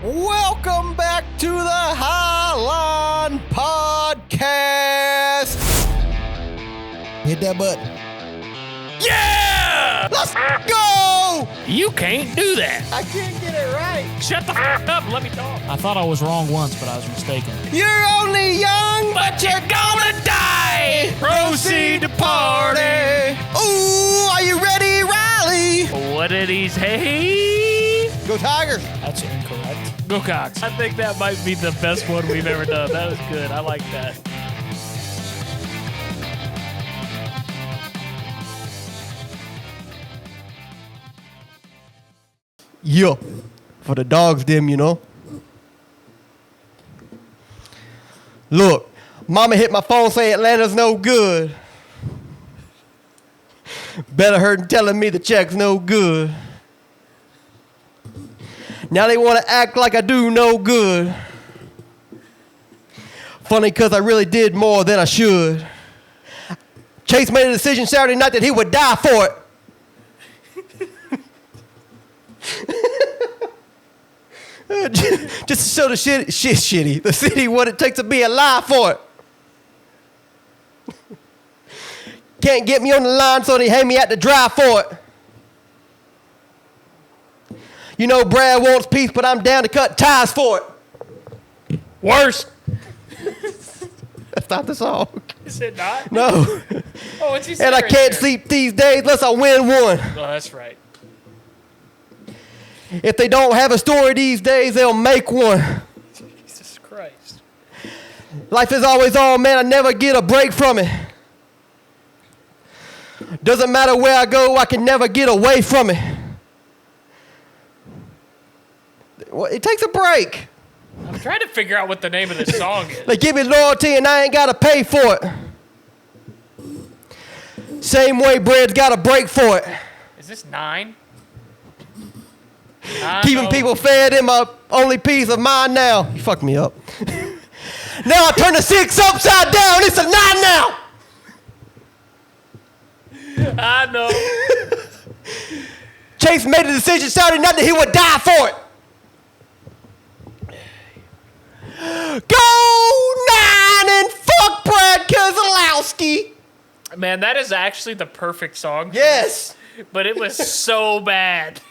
Welcome back to the Highline Podcast. Hit that button. Yeah! Let's go! You can't do that. I can't get it right. Shut the up and let me talk. I thought I was wrong once, but I was mistaken. You're only young, But you're gonna die. Proceed to party. Ooh, are you ready, Riley? What did he say? Go Tigers. That's incorrect. Go Cox. I think that might be the best one we've ever done. That was good. I like that. Yeah, for the dogs, them, you know. Look, Mama hit my phone saying Atlanta's no good. Better her than telling me the check's no good. Now they want to act like I do no good. Funny because I really did more than I should. Chase made a decision Saturday night that he would die for it. Just to show the shitty, the city what it takes to be alive for it. Can't get me on the line, so they hang me out to dry for it. You know Brad wants peace, but I'm down to cut ties for it. Worst. That's not the song. Is it not? No. Oh, what's he saying? And I right can't there? sleep these days unless I win one. Oh, that's right. If they don't have a story these days, they'll make one. Jesus Christ. Life is always on, man. I never get a break from it. Doesn't matter where I go, I can never get away from it. Well, it takes a break. I'm trying to figure out what the name of this song is. They give me loyalty and I ain't got to pay for it. Same way bread's got to break for it. Is this 9? Keeping people fed in my only piece of mind now. You fucked me up. Now I turn the 6 upside down. It's a 9 now. I know. Chase made a decision Saturday night that he would die for it. Go 9 and fuck Brad Keselowski. Man, that is actually the perfect song. Yes. But it was so bad.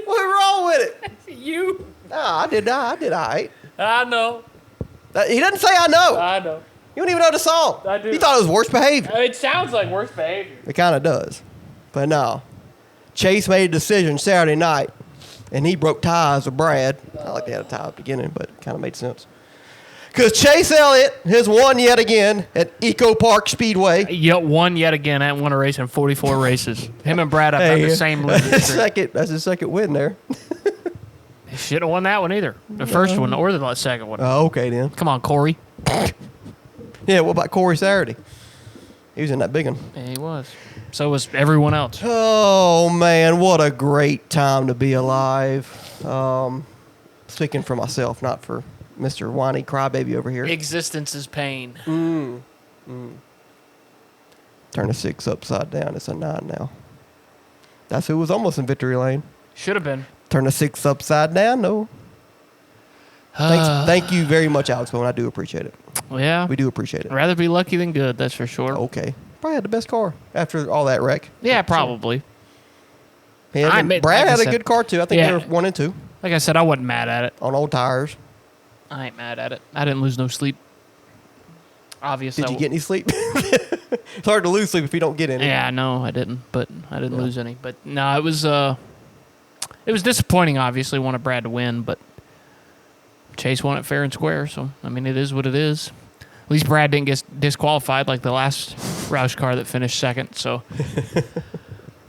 What's wrong with it? You. Nah, I did all right. I know. He doesn't say I know. I know. You don't even know the song. I do. You thought it was worst behavior. It sounds like worst behavior. It kind of does. But no. Chase made a decision Saturday night, and he broke ties with Brad. Not like they had a tie at the beginning, but it kind of made sense. Because Chase Elliott has won yet again at EchoPark Speedway. Won yet again. I haven't won a race in 44 races. Him and Brad have done the same losing streak. That's his second win there. He shouldn't have won that one either. The first one or the second one. Oh, okay then. Come on, Corey. Yeah, what about Corey Saturday? He was in that big one. Yeah, he was. So was everyone else. Oh, man, what a great time to be alive. Speaking for myself, not for Mr. Whiny Crybaby over here. Existence is pain. Turn a 6 upside down. It's a 9 now. That's who was almost in victory lane. Should have been. Turn a 6 upside down. No. Thank you very much, Alex Bowman. I do appreciate it. Yeah. We do appreciate it. I'd rather be lucky than good, that's for sure. Okay. Probably had the best car after all that wreck. Yeah, probably. Brad like had I a good car, too. I think Yeah. they were 1 and 2 Like I said, I wasn't mad at it. on old tires. I ain't mad at it. I didn't lose no sleep. Obviously. Did you get any sleep? It's hard to lose sleep if you don't get any. Yeah, no, I didn't. But I didn't lose any. But no, it was disappointing. Obviously, wanted Brad to win, but Chase won it fair and square. So I mean, it is what it is. At least Brad didn't get disqualified like the last Roush car that finished second. So,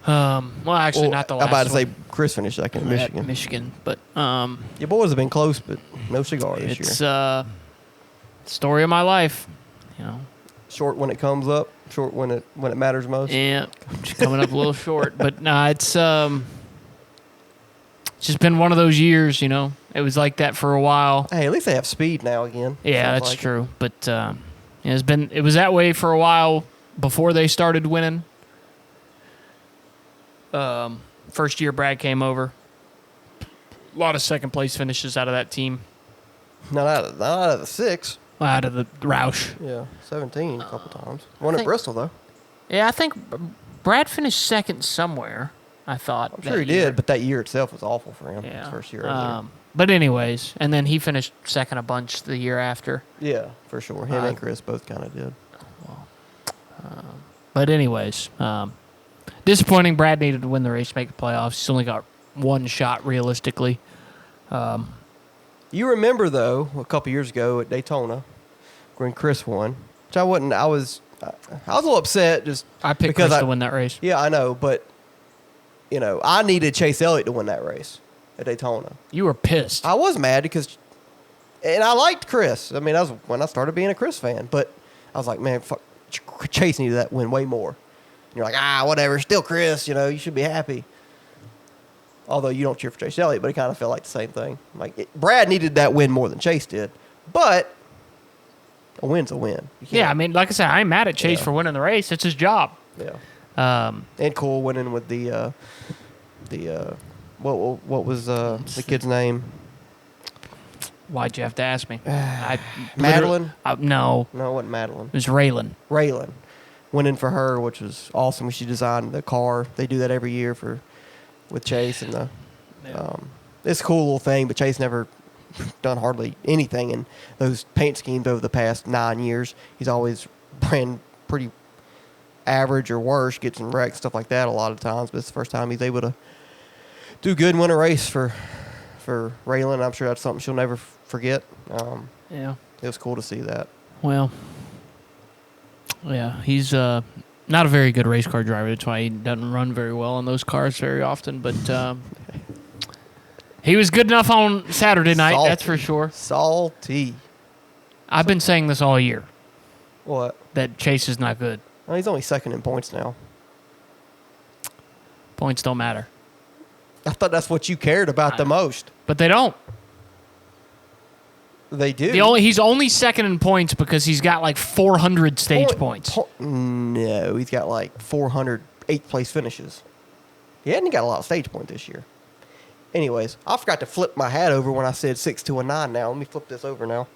well, actually, not the last. I'm about to one. say Chris finished second in Michigan. Michigan, but Your boys have been close, but no cigar this it's year. Story of my life, you know. Short when it comes up, short when it matters most. Yeah, just coming up a little short, but no, it's just been one of those years, you know. It was like that for a while. Hey, at least they have speed now again. Yeah, that's true. But it was that way for a while before they started winning. First year Brad came over. A lot of second place finishes out of that team. Not out of the 6. Well, out of the Roush. Yeah, 17 a couple times. One at Bristol, though. Yeah, I think Brad finished second somewhere, I thought. I'm sure he did, but that year itself was awful for him. Yeah. His first year over But anyways, and then he finished second a bunch the year after. there. Yeah, for sure. Him and Chris both kind of did. But anyways, disappointing. Brad needed to win the race to make the playoffs. He's only got one shot realistically. You remember, though, a couple years ago at Daytona when Chris won, which I wasn't. I was a little upset just I picked because Chris to win that race. Yeah, I know, but I needed Chase Elliott to win that race at Daytona. You were pissed. I was mad because, and I liked Chris. I mean, that was when I started being a Chris fan. But I was like, man, fuck, Chase needed that win way more. And you're like, whatever, still Chris. You should be happy. Although you don't cheer for Chase Elliott, but it kind of felt like the same thing. Brad needed that win more than Chase did, but a win's a win. Yeah, I mean, like I said, I ain't mad at Chase for winning the race. It's his job. Yeah. And Cole winning with the what was the kid's name? Why'd you have to ask me? Madeline? No. No, it wasn't Madeline. It was Raylan. Raylan. Winning for her, which was awesome. She designed the car. They do that every year with Chase. And it's a cool little thing, but Chase never done hardly anything in those paint schemes over the past 9 years. He's always ran pretty average or worse, gets in wrecks, stuff like that a lot of times. But it's the first time he's able to do good and win a race for Raylan. I'm sure that's something she'll never forget. Yeah. It was cool to see that. Well, yeah, he's not a very good race car driver. That's why he doesn't run very well in those cars very often. But he was good enough on Saturday night, that's for sure. Salty. I've been saying this all year. What? That Chase is not good. Well, he's only second in points now. Points don't matter. I thought that's what you cared about the most. But they don't. They do. He's only second in points because he's got like 400 stage points. No, he's got like 400 eighth place finishes. He hadn't got a lot of stage points this year. Anyways, I forgot to flip my hat over when I said 6-2-9 now. Let me flip this over now.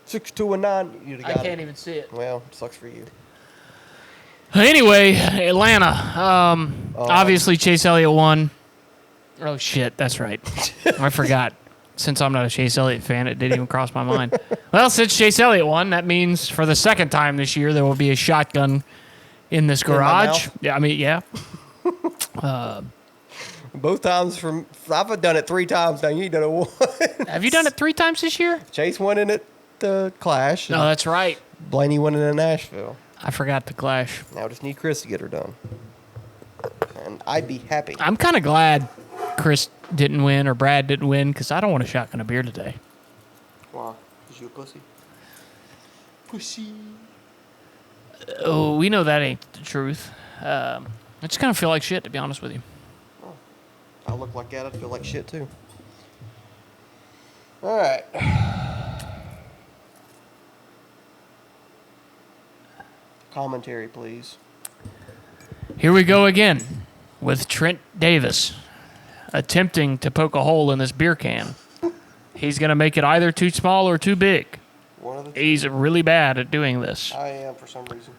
6-2-9. You'd have got I can't even see it. Well, sucks for you. Anyway, Atlanta. Obviously, Chase Elliott won. Oh, shit. That's right. I forgot. Since I'm not a Chase Elliott fan, it didn't even cross my mind. Well, since Chase Elliott won, that means for the second time this year, there will be a shotgun in this garage. Yeah, I mean, yeah. Both times I've done it 3 times now. You done it once. Have you done it 3 times this year? Chase won in at the Clash. No, that's right. Blaney won in Nashville. I forgot the Clash. Now I just need Chris to get her done. And I'd be happy. I'm kind of glad Chris didn't win or Brad didn't win because I don't want to shotgun a beer today. Why? Because you a pussy? Pussy. Oh, we know that ain't the truth. I just kind of feel like shit, to be honest with you. Oh, I look like that. I feel like shit, too. All right. Commentary, please. Here we go again with Trent Davis attempting to poke a hole in this beer can. He's going to make it either too small or too big. One of the two. He's really bad at doing this. I am, for some reason.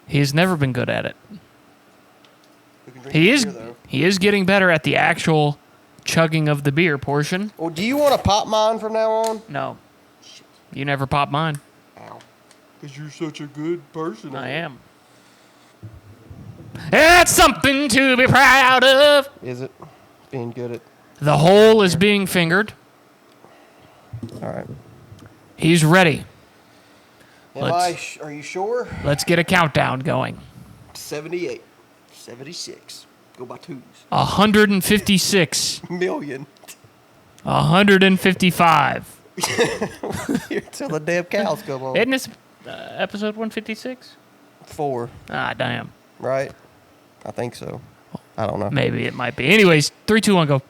He's never been good at it. Who can drink He the is beer, though? he is getting better at the actual chugging of the beer portion. Well, do you want to pop mine from now on? No. You never pop mine. Ow. Because you're such a good person. I am. That's something to be proud of. Is it? Being good at... The hole is being fingered. All right. He's ready. Are you sure? Let's get a countdown going. 78. 76. Go by 2s. 156. Million. 155. Till the damn cows come home. Isn't this episode 156? 4. Ah, damn. Right? I think so. I don't know. Maybe it might be. Anyways, 3, 2, 1, go.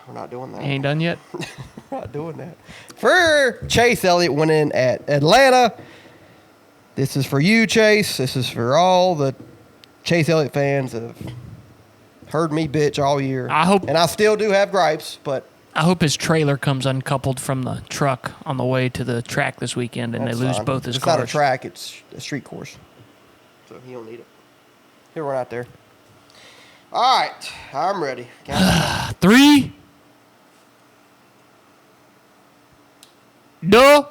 We're not doing that. You ain't done yet? We're not doing that. For Chase Elliott winning at Atlanta. This is for you, Chase. This is for all the Chase Elliott fans of Heard me bitch all year. I still do have gripes, but hope his trailer comes uncoupled from the truck on the way to the track this weekend, and they lose fine. both his It's cars. not a track; it's a street course, so he don't need it. He'll run out there. All right, I'm ready. 3. No.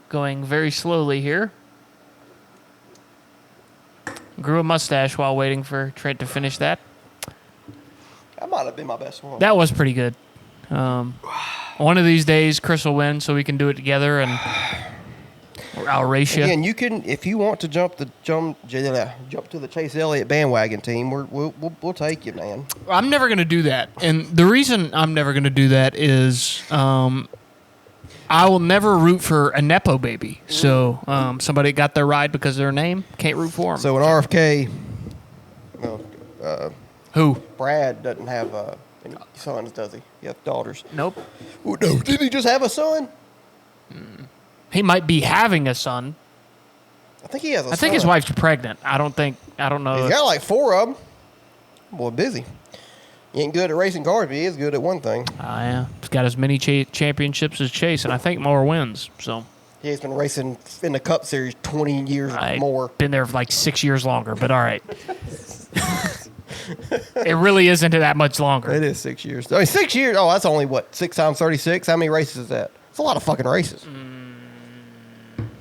Going very slowly here. Grew a mustache while waiting for Trent to finish that. That might have been my best one. That was pretty good. One of these days, Chris will win, so we can do it together, and I'll race you. Again, you can, if you want to jump to the Chase Elliott bandwagon team. We'll take you, man. I'm never going to do that, and the reason I'm never going to do that is I will never root for a nepo baby. So somebody got their ride because of their name, can't root for them. So in RFK, Who? Brad doesn't have any sons, does he? He has daughters. Nope. Oh, no, did he just have a son? He might be having a son. I think he has a son. I think his wife's pregnant. I don't know. He's got like 4 of them. Boy, busy. He ain't good at racing cars, but he is good at one thing. Yeah. He's got as many championships as Chase, and I think more wins. So He's been racing in the Cup Series 20 years or more. Been there for like 6 years longer, but all right. It really isn't that much longer. It is 6 years. I mean, 6 years. Oh, that's only what, 6 times 36? How many races is that? It's a lot of fucking races.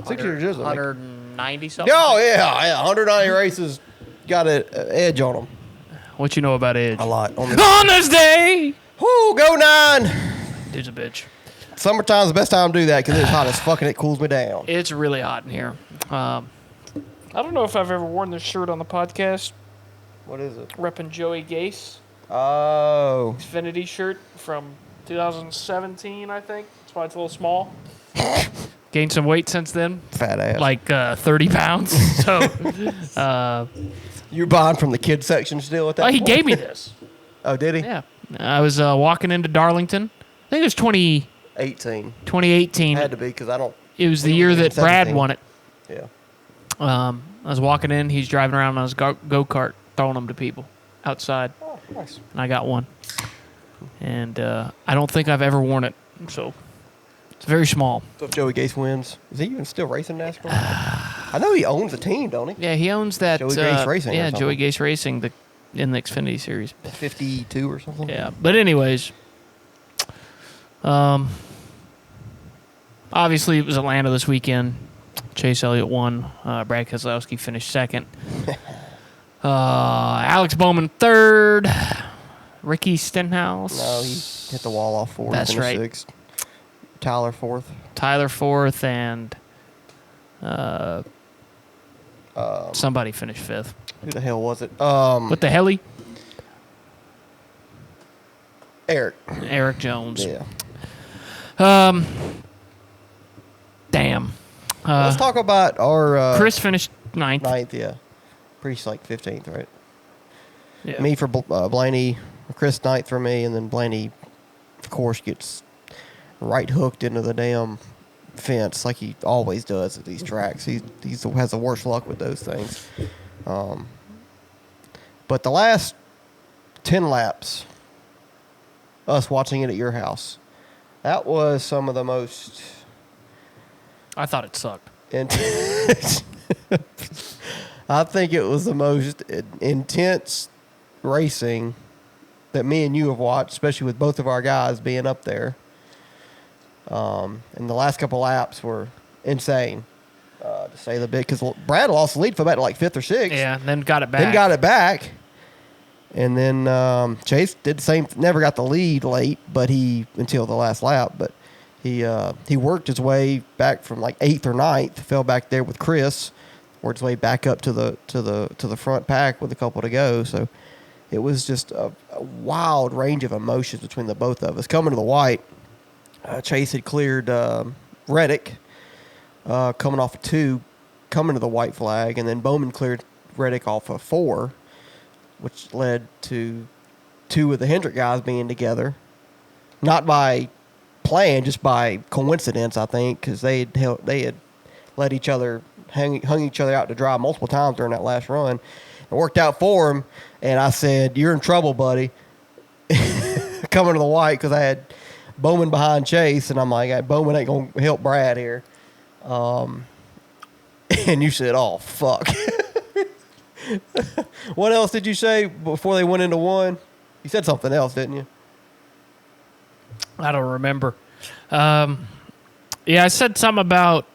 6 years is 190 something. Oh yeah, 190 races. Got an edge on them. What you know about Edge? A lot. On this day. Whoo, go 9. Dude's a bitch. Summertime's the best time to do that because it's hot as fuck and it cools me down. It's really hot in here. I don't know if I've ever worn this shirt on the podcast. What is it? Repping Joey Gase. Oh. Xfinity shirt from 2017, I think. That's why it's a little small. Gained some weight since then. Fat ass. Like 30 pounds. So, you're buying from the kids section still at that point? He gave me this. Oh, did he? Yeah. I was walking into Darlington. I think it was 2018. Had to be because I don't. It was the year that Brad won it. Yeah. I was walking in. He's driving around on his go-kart, throwing them to people outside. Oh, nice. And I got one. And I don't think I've ever worn it. So it's very small. So if Joey Gase wins, is he even still racing NASCAR? I know he owns a team, don't he? Yeah, he owns that. Joey Gase Racing. Yeah, Joey Gase Racing in the Xfinity Series. 52 or something? Yeah. But anyways, obviously it was Atlanta this weekend. Chase Elliott won. Brad Keselowski finished second. Alex Bowman third. Ricky Stenhouse. No, he hit the wall off fourth. That's right. Sixth. Tyler fourth. And somebody finished fifth. Who the hell was it? What the hell? Eric Jones. Yeah. Damn. Let's talk about our... Chris finished ninth. Yeah. Priest like 15th, right? Yeah. Me for Blaney, Chris ninth for me, and then Blaney, of course, gets right hooked into the damn fence like he always does at these tracks. He has the worst luck with those things. But the last 10 laps, us watching it at your house, that was some of the most... I thought it sucked. I think it was the most intense racing that me and you have watched, especially with both of our guys being up there. And the last couple laps were insane, to say the bit, because Brad lost the lead for about like 5th or 6th. Yeah, then got it back. And then Chase did the same. Never got the lead late, but until the last lap. But he worked his way back from like 8th or 9th, fell back there with Chris, worked his way back up to the front pack with a couple to go. So it was just a wild range of emotions between the both of us. Coming to the white, Chase had cleared Reddick, coming off of 2, coming to the white flag, and then Bowman cleared Reddick off of 4, which led to 2 of the Hendrick guys being together. Not by plan, just by coincidence, I think, because they had let each other hung each other out to dry multiple times during that last run. It worked out for him, and I said, "You're in trouble, buddy." Coming to the white because I had Bowman behind Chase, and I'm like, Bowman ain't gonna help Brad here. And you said, "Oh fuck." What else did you say before they went into one? You said something else, didn't you? I don't remember. Yeah, I said something about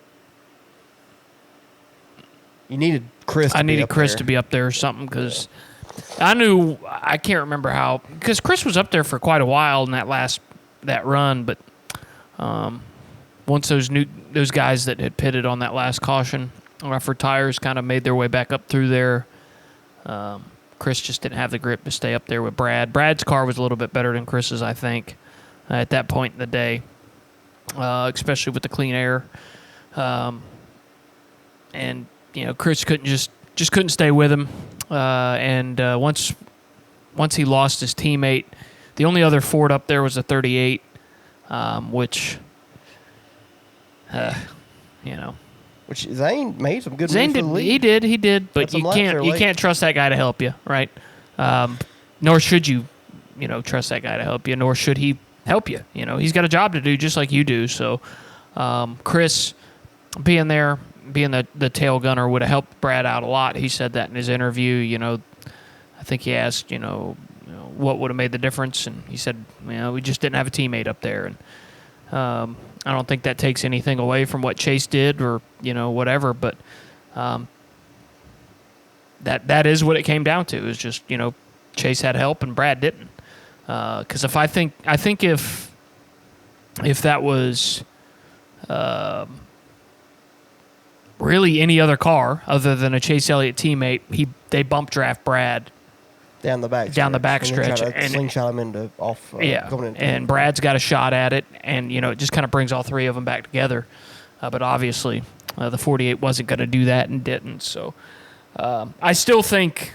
You needed Chris. I needed Chris to be up there or something because I can't remember how, because Chris was up there for quite a while in that run, but once those guys that had pitted on that last caution for tires kind of made their way back up through there, Chris just didn't have the grip to stay up there with Brad. Brad's car was a little bit better than Chris's, I think, at that point in the day, especially with the clean air, and Chris couldn't couldn't stay with him. And once he lost his teammate, the only other Ford up there was a 38, which, Which Zane made some good Zane moves for the lead. he did, but you can't trust that guy to help you, right? Nor should you, trust that guy to help you, nor should he help you. He's got a job to do just like you do. So, Chris being there, being the tail gunner would have helped Brad out a lot. He said that in his interview. I think he asked, what would have made the difference, and he said, we just didn't have a teammate up there, and I don't think that takes anything away from what Chase did or whatever, but that is what it came down to. Is just Chase had help and Brad didn't. Because I think if that was really any other car other than a Chase Elliott teammate, they bump draft Brad down the back stretch and slingshot him into off. Going into and Brad's got a shot at it, and it just kind of brings all three of them back together. But obviously, the 48 wasn't going to do that and didn't. So I still think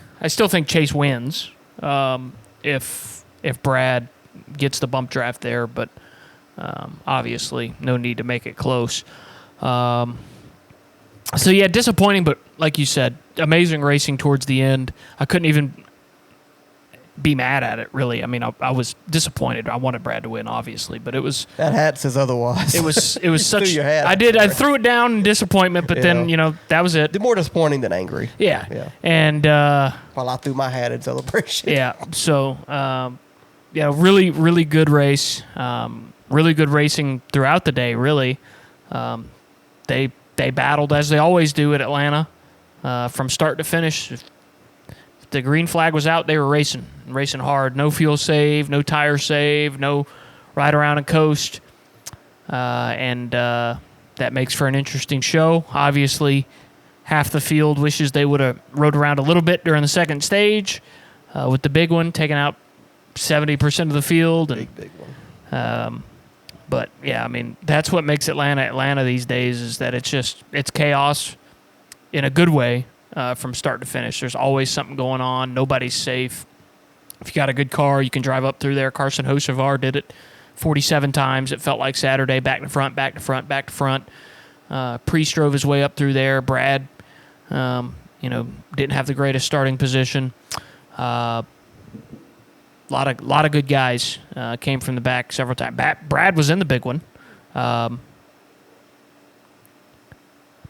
Chase wins if Brad gets the bump draft there, but obviously no need to make it close. So yeah, disappointing, but like you said, amazing racing towards the end. I couldn't even be mad at it, really. I mean, I was disappointed. I wanted Brad to win, obviously, but it was that hat says otherwise. It was such. Threw your hat I threw it down in disappointment, but then that was it. More disappointing than angry. Yeah. And while I threw my hat in celebration. Yeah. So really, really good race. Really good racing throughout the day. Really, they battled as they always do at Atlanta, from start to finish. If the green flag was out, they were racing hard. No fuel save, no tire save, no ride around and coast. And that makes for an interesting show. Obviously, half the field wishes they would have rode around a little bit during the second stage, with the big one taking out 70% of the field. And, big one. But yeah, I mean, that's what makes Atlanta these days, is that it's chaos in a good way. From start to finish, there's always something going on. Nobody's safe. If you got a good car, you can drive up through there. Carson Hocevar did it 47 times. It felt like Saturday, back to front, back to front, back to front. Priest drove his way up through there. Brad, didn't have the greatest starting position. Lot of good guys came from the back several times. Brad was in the big one.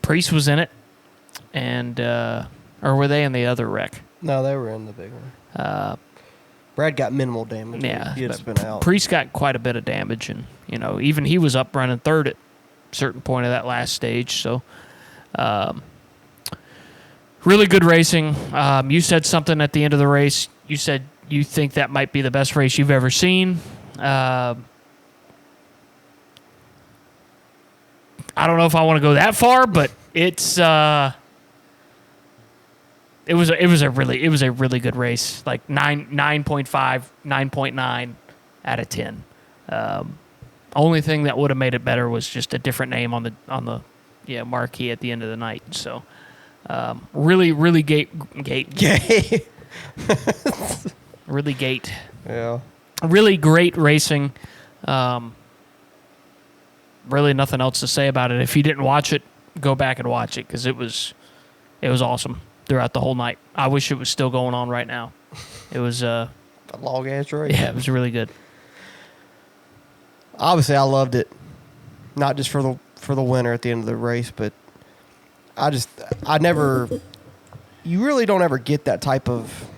Priest was in it. And or were they in the other wreck? No, they were in the big one. Brad got minimal damage. Yeah, he had to spin out. Priest got quite a bit of damage, and even he was up running third at a certain point of that last stage. So, really good racing. You said something at the end of the race. You said you think that might be the best race you've ever seen. I don't know if I want to go that far, but it's. It was a really good race, like 9.5, 9.9 out of 10. Only thing that would have made it better was just a different name on the marquee at the end of the night. So really gate really gate. Yeah. Really great racing. Really nothing else to say about it. If you didn't watch it, go back and watch it because it was awesome throughout the whole night. I wish it was still going on right now. It was A long ass race. yeah, it was really good. Obviously, I loved it, not just for the winner at the end of the race, but you really don't ever get that type of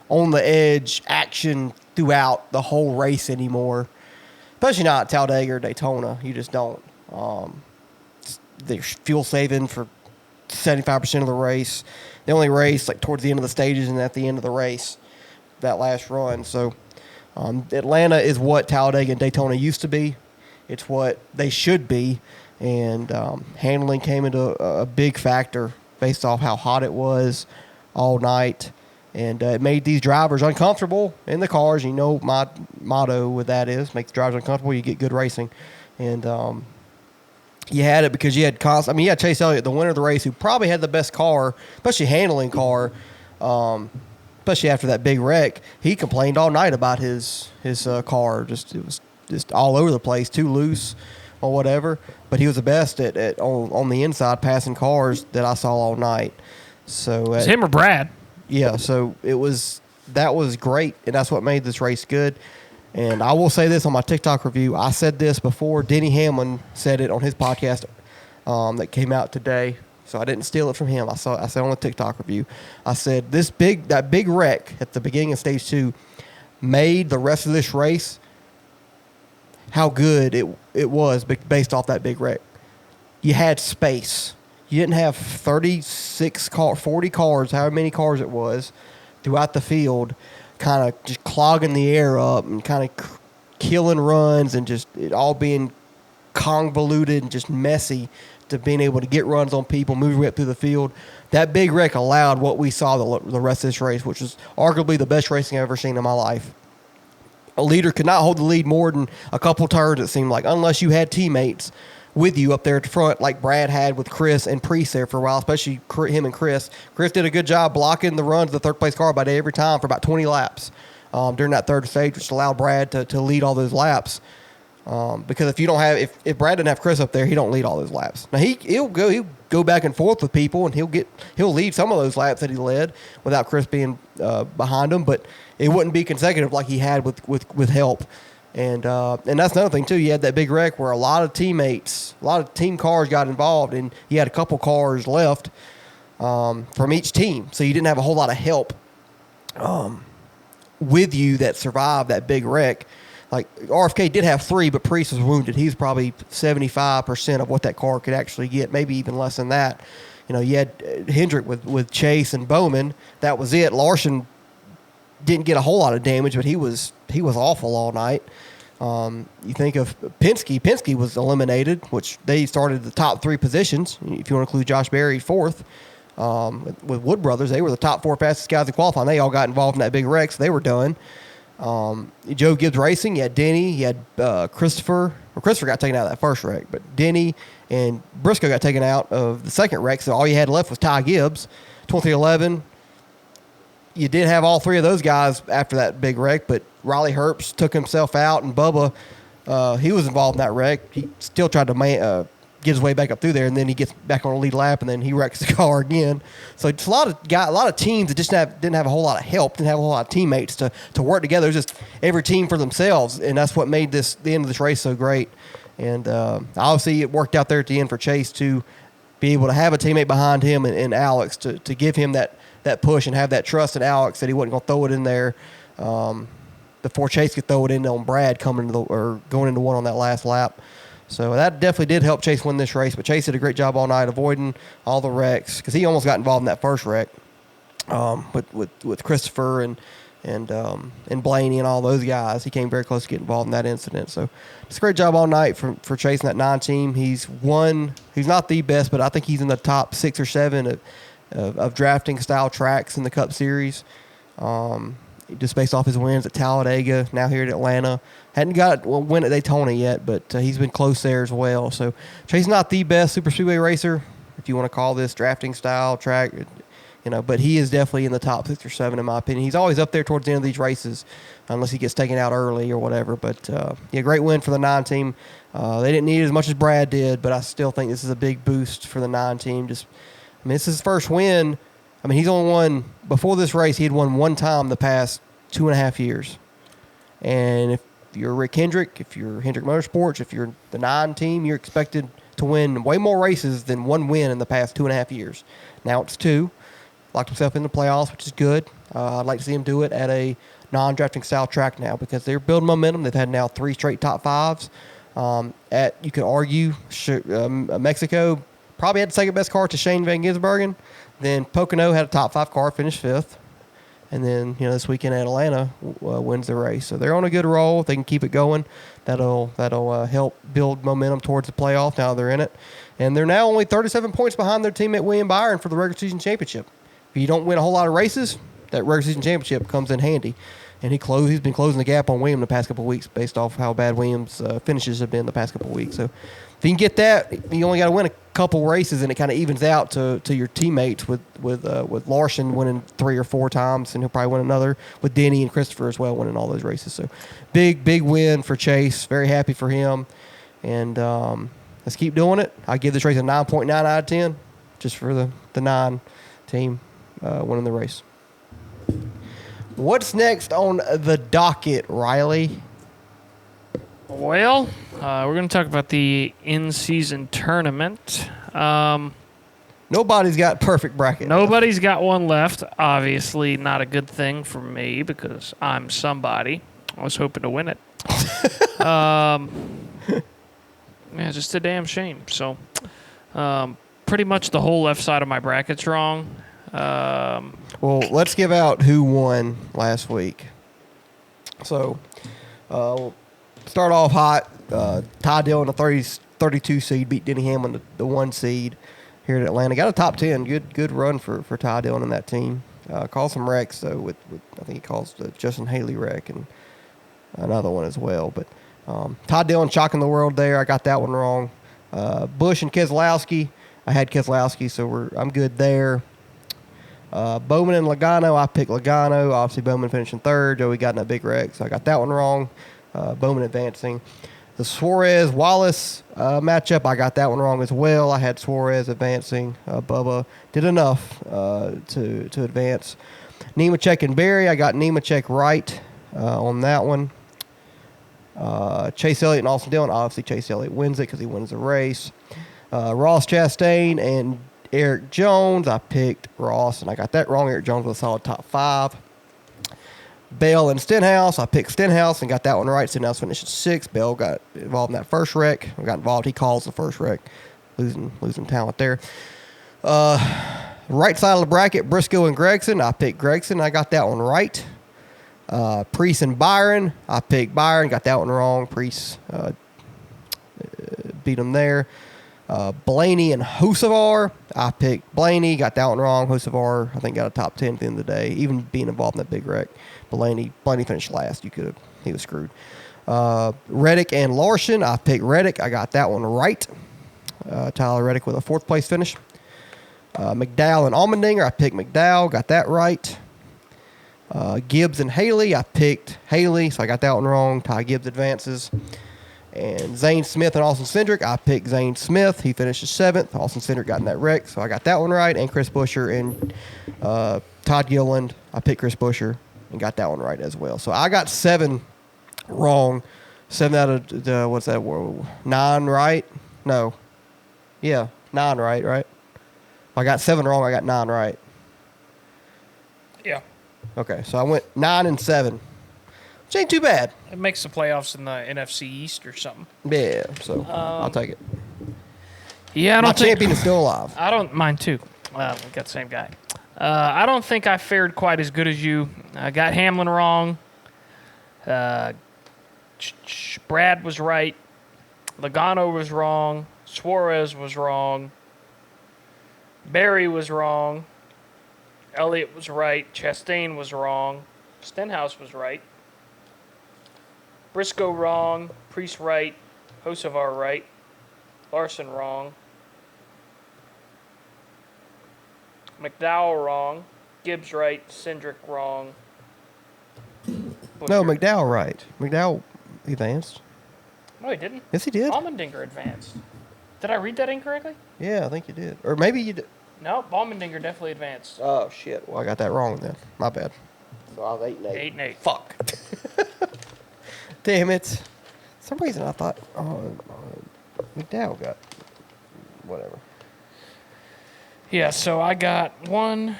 on the edge action throughout the whole race anymore, especially not at Talladega or Daytona. You just don't. They're fuel saving for 75% of the race. They only race like towards the end of the stages and at the end of the race, that last run. So Atlanta is what Talladega and Daytona used to be. It's what they should be. And handling came into a big factor based off how hot it was all night. And it made these drivers uncomfortable in the cars. You know my motto with that is, make the drivers uncomfortable, you get good racing. And you had it because you had you had Chase Elliott, the winner of the race, who probably had the best car, especially handling car, especially after that big wreck. He complained all night about his car. It was just all over the place, too loose or whatever. But he was the best at on the inside passing cars that I saw all night. So It's him or Brad. Yeah, so that was great, and that's what made this race good. And I will say this on my TikTok review. I said this before. Denny Hamlin said it on his podcast that came out today. So I didn't steal it from him. I said on the TikTok review, I said that big wreck at the beginning of stage 2 made the rest of this race how good it was based off that big wreck. You had space. You didn't have 40 cars, however many cars it was, throughout the field, kind of just clogging the air up and kind of killing runs and just it all being convoluted and just messy to being able to get runs on people, moving right through the field. That big wreck allowed what we saw the rest of this race, which was arguably the best racing I've ever seen in my life. A leader could not hold the lead more than a couple turns, it seemed like, unless you had teammates with you up there at the front like Brad had with Chris and Priest there for a while, especially him and Chris. Chris did a good job blocking the runs of the third-place car by day every time for about 20 laps during that third stage, which allowed Brad to lead all those laps. Because if Brad didn't have Chris up there, he don't lead all those laps. Now he'll go back and forth with people, and he'll lead some of those laps that he led without Chris being behind him, but it wouldn't be consecutive like he had with help. And that's another thing too. You had that big wreck where a lot of team cars got involved, and you had a couple cars left from each team, so you didn't have a whole lot of help with you that survived that big wreck. Like RFK did have 3, but Priest was wounded. He's probably 75% of what that car could actually get, maybe even less than that. You know, you had Hendrick with Chase and Bowman. That was it. Larson didn't get a whole lot of damage, but he was awful all night. You think of Penske. Penske was eliminated, which they started the top 3 positions. If you want to include Josh Berry, 4th. With Wood Brothers, they were the top 4 fastest guys in qualifying. They all got involved in that big wreck, so they were done. Joe Gibbs Racing, you had Denny, you had Christopher. Well, Christopher got taken out of that first wreck, but Denny and Briscoe got taken out of the second wreck, so all you had left was Ty Gibbs. 2011, you did have all 3 of those guys after that big wreck, but Riley Herbst took himself out, and Bubba, he was involved in that wreck. He still tried to get his way back up through there, and then he gets back on a lead lap, and then he wrecks the car again. So it's a lot of teams that just didn't have a whole lot of help, didn't have a whole lot of teammates to work together. It was just every team for themselves, and that's what made the end of this race so great. And obviously it worked out there at the end for Chase to be able to have a teammate behind him and Alex to give him that push and have that trust in Alex that he wasn't going to throw it in there before Chase could throw it in on Brad going into one on that last lap. So that definitely did help Chase win this race. But Chase did a great job all night avoiding all the wrecks because he almost got involved in that first wreck with Christopher and Blaney and all those guys. He came very close to getting involved in that incident. So it's a great job all night for Chase and that 9 team. He's not the best, but I think he's in the top 6 or 7 of drafting style tracks in the Cup Series. Just based off his wins at Talladega, now here at Atlanta. Hadn't got a win at Daytona yet, but he's been close there as well. So Chase is not the best super speedway racer, if you want to call this drafting style track. but he is definitely in the top 6 or 7 in my opinion. He's always up there towards the end of these races, unless he gets taken out early or whatever. But great win for the 9 team. They didn't need it as much as Brad did, but I still think this is a big boost for the 9 team. This is his first win. He's only won before this race. He had won one time the past 2.5 years. And if you're Rick Hendrick, if you're Hendrick Motorsports, if you're the 9 team, you're expected to win way more races than one win in the past 2.5 years. Now it's 2. Locked himself in the playoffs, which is good. I'd like to see him do it at a non-drafting style track now because they're building momentum. They've had now 3 straight top 5s. You could argue Mexico probably had the second best car to Shane Van Gisbergen. Then Pocono had a top 5 car, finished 5th. And then, this weekend at Atlanta wins the race. So they're on a good roll. If they can keep it going, that'll help build momentum towards the playoff. Now they're in it. And they're now only 37 points behind their teammate William Byron for the regular season championship. If you don't win a whole lot of races, that regular season championship comes in handy. And he's been closing the gap on William the past couple of weeks based off how bad Williams' finishes have been the past couple of weeks. So if you can get that, you only got to win a couple races, and it kind of evens out to your teammates with Larson winning 3 or 4 times, and he'll probably win another with Denny and Christopher as well winning all those races. So big win for Chase. Very happy for him. And let's keep doing it. I give this race a 9.9 out of 10 just for the 9 team winning the race. What's next on the docket, Riley? Well, we're going to talk about the in-season tournament. Nobody's got perfect bracket. Nobody's got one left. Obviously, not a good thing for me because I'm somebody. I was hoping to win it. Just a damn shame. So, pretty much the whole left side of my bracket's wrong. Well, let's give out who won last week. So, start off hot. Ty Dillon, the 32 seed, beat Denny Hamlin, the 1 seed here at Atlanta. Got a top 10. Good run for Ty Dillon and that team. Caused some wrecks, though, with I think he caused the Justin Haley wreck and another one as well. But Ty Dillon shocking the world there. I got that one wrong. Busch and Keselowski. I had Keselowski, so I'm good there. Bowman and Logano, I picked Logano. Obviously, Bowman finishing 3rd. Joey got in a big wreck, so I got that one wrong. Bowman advancing. The Suarez-Wallace matchup, I got that one wrong as well. I had Suarez advancing. Bubba did enough to advance. Nemechek and Berry, I got Nemechek right on that one. Chase Elliott and Austin Dillon, obviously Chase Elliott wins it because he wins the race. Ross Chastain and Eric Jones, I picked Ross, and I got that wrong. Eric Jones with a solid top 5. Bell and Stenhouse, I picked Stenhouse and got that one right. Stenhouse finished 6th. Bell got involved in that first wreck. Got involved. He calls the first wreck. Losing talent there. Right side of the bracket, Briscoe and Gregson. I picked Gregson. I got that one right. Priest and Byron. I picked Byron. Got that one wrong. Priest beat him there. Blaney and Hocevar. I picked Blaney. Got that one wrong. Hocevar, I think, got a top 10 at the end of the day, even being involved in that big wreck. Blaney finished last. He was screwed. Reddick and Larson. I picked Reddick. I got that one right. Tyler Reddick with a 4th place finish. McDowell and Allmendinger. I picked McDowell. Got that right. Gibbs and Haley. I picked Haley, so I got that one wrong. Ty Gibbs advances. And Zane Smith and Austin Cindric, I picked Zane Smith. He finishes 7th. Austin Cindric got in that wreck, so I got that one right. And Chris Buescher and Todd Gilliland, I picked Chris Buescher and got that one right as well. So I got 7 wrong. 7 out of, 9 right? No. Yeah, 9 right? I got 7 wrong. I got 9 right. Yeah. Okay, so I went 9 and 7. Which ain't too bad. It makes the playoffs in the NFC East or something. Yeah, so I'll take it. Yeah, My champion is still alive. I don't mind too. We got the same guy. I don't think I fared quite as good as you. I got Hamlin wrong. Brad was right. Logano was wrong. Suarez was wrong. Berry was wrong. Elliott was right. Chastain was wrong. Stenhouse was right. Briscoe wrong. Priest right. Hocevar right. Larson wrong. McDowell wrong. Gibbs right. Cindric wrong. No, Puchyr. McDowell right. McDowell advanced. No, he didn't. Yes, he did. Allmendinger advanced. Did I read that incorrectly? Yeah, I think you did. Or maybe you did. No, Allmendinger definitely advanced. Oh, shit. Well, I got that wrong then. My bad. So I was 8 and 8. 8-8. Fuck. Damn it. For some reason I thought McDowell got whatever. Yeah, so I got 1,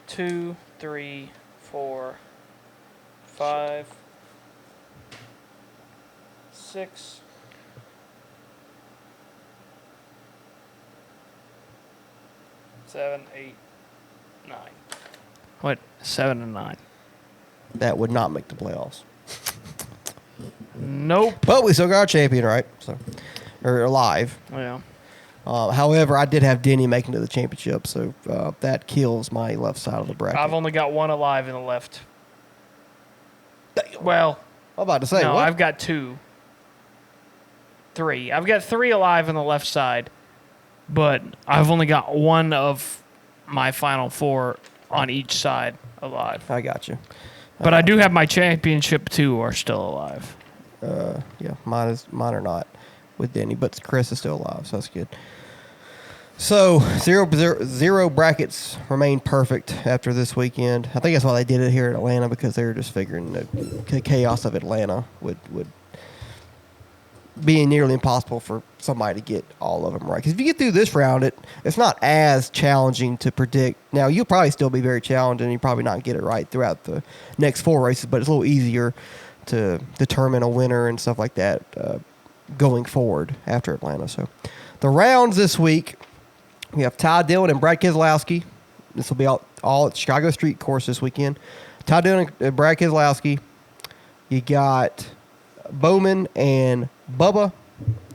2, 3, 4, 5, 6, 7, 8, 9. What? 7 and 9. That would not make the playoffs. Nope. But we still got our champion, right? So, or alive. Yeah. However, I did have Denny making to the championship, so that kills my left side of the bracket. I've only got 1 alive in the left. Well, I'm about to say, no, what? I've got 2. 3. I've got 3 alive on the left side, but I've only got 1 of my final 4 on each side alive. I got you. But I do have my championship 2 are still alive. Yeah, mine are not with Denny, but Chris is still alive, so that's good. So, zero brackets remain perfect after this weekend. I think that's why they did it here in Atlanta, because they were just figuring the chaos of Atlanta would be nearly impossible for somebody to get all of them right. Because if you get through this round, it's not as challenging to predict. Now, you'll probably still be very challenged, and you probably not get it right throughout the next 4 races, but it's a little easier to determine a winner and stuff like that going forward after Atlanta. So, the rounds this week, we have Ty Dillon and Brad Keselowski. This will be all at Chicago Street Course this weekend. Ty Dillon and Brad Keselowski. You got Bowman and Bubba.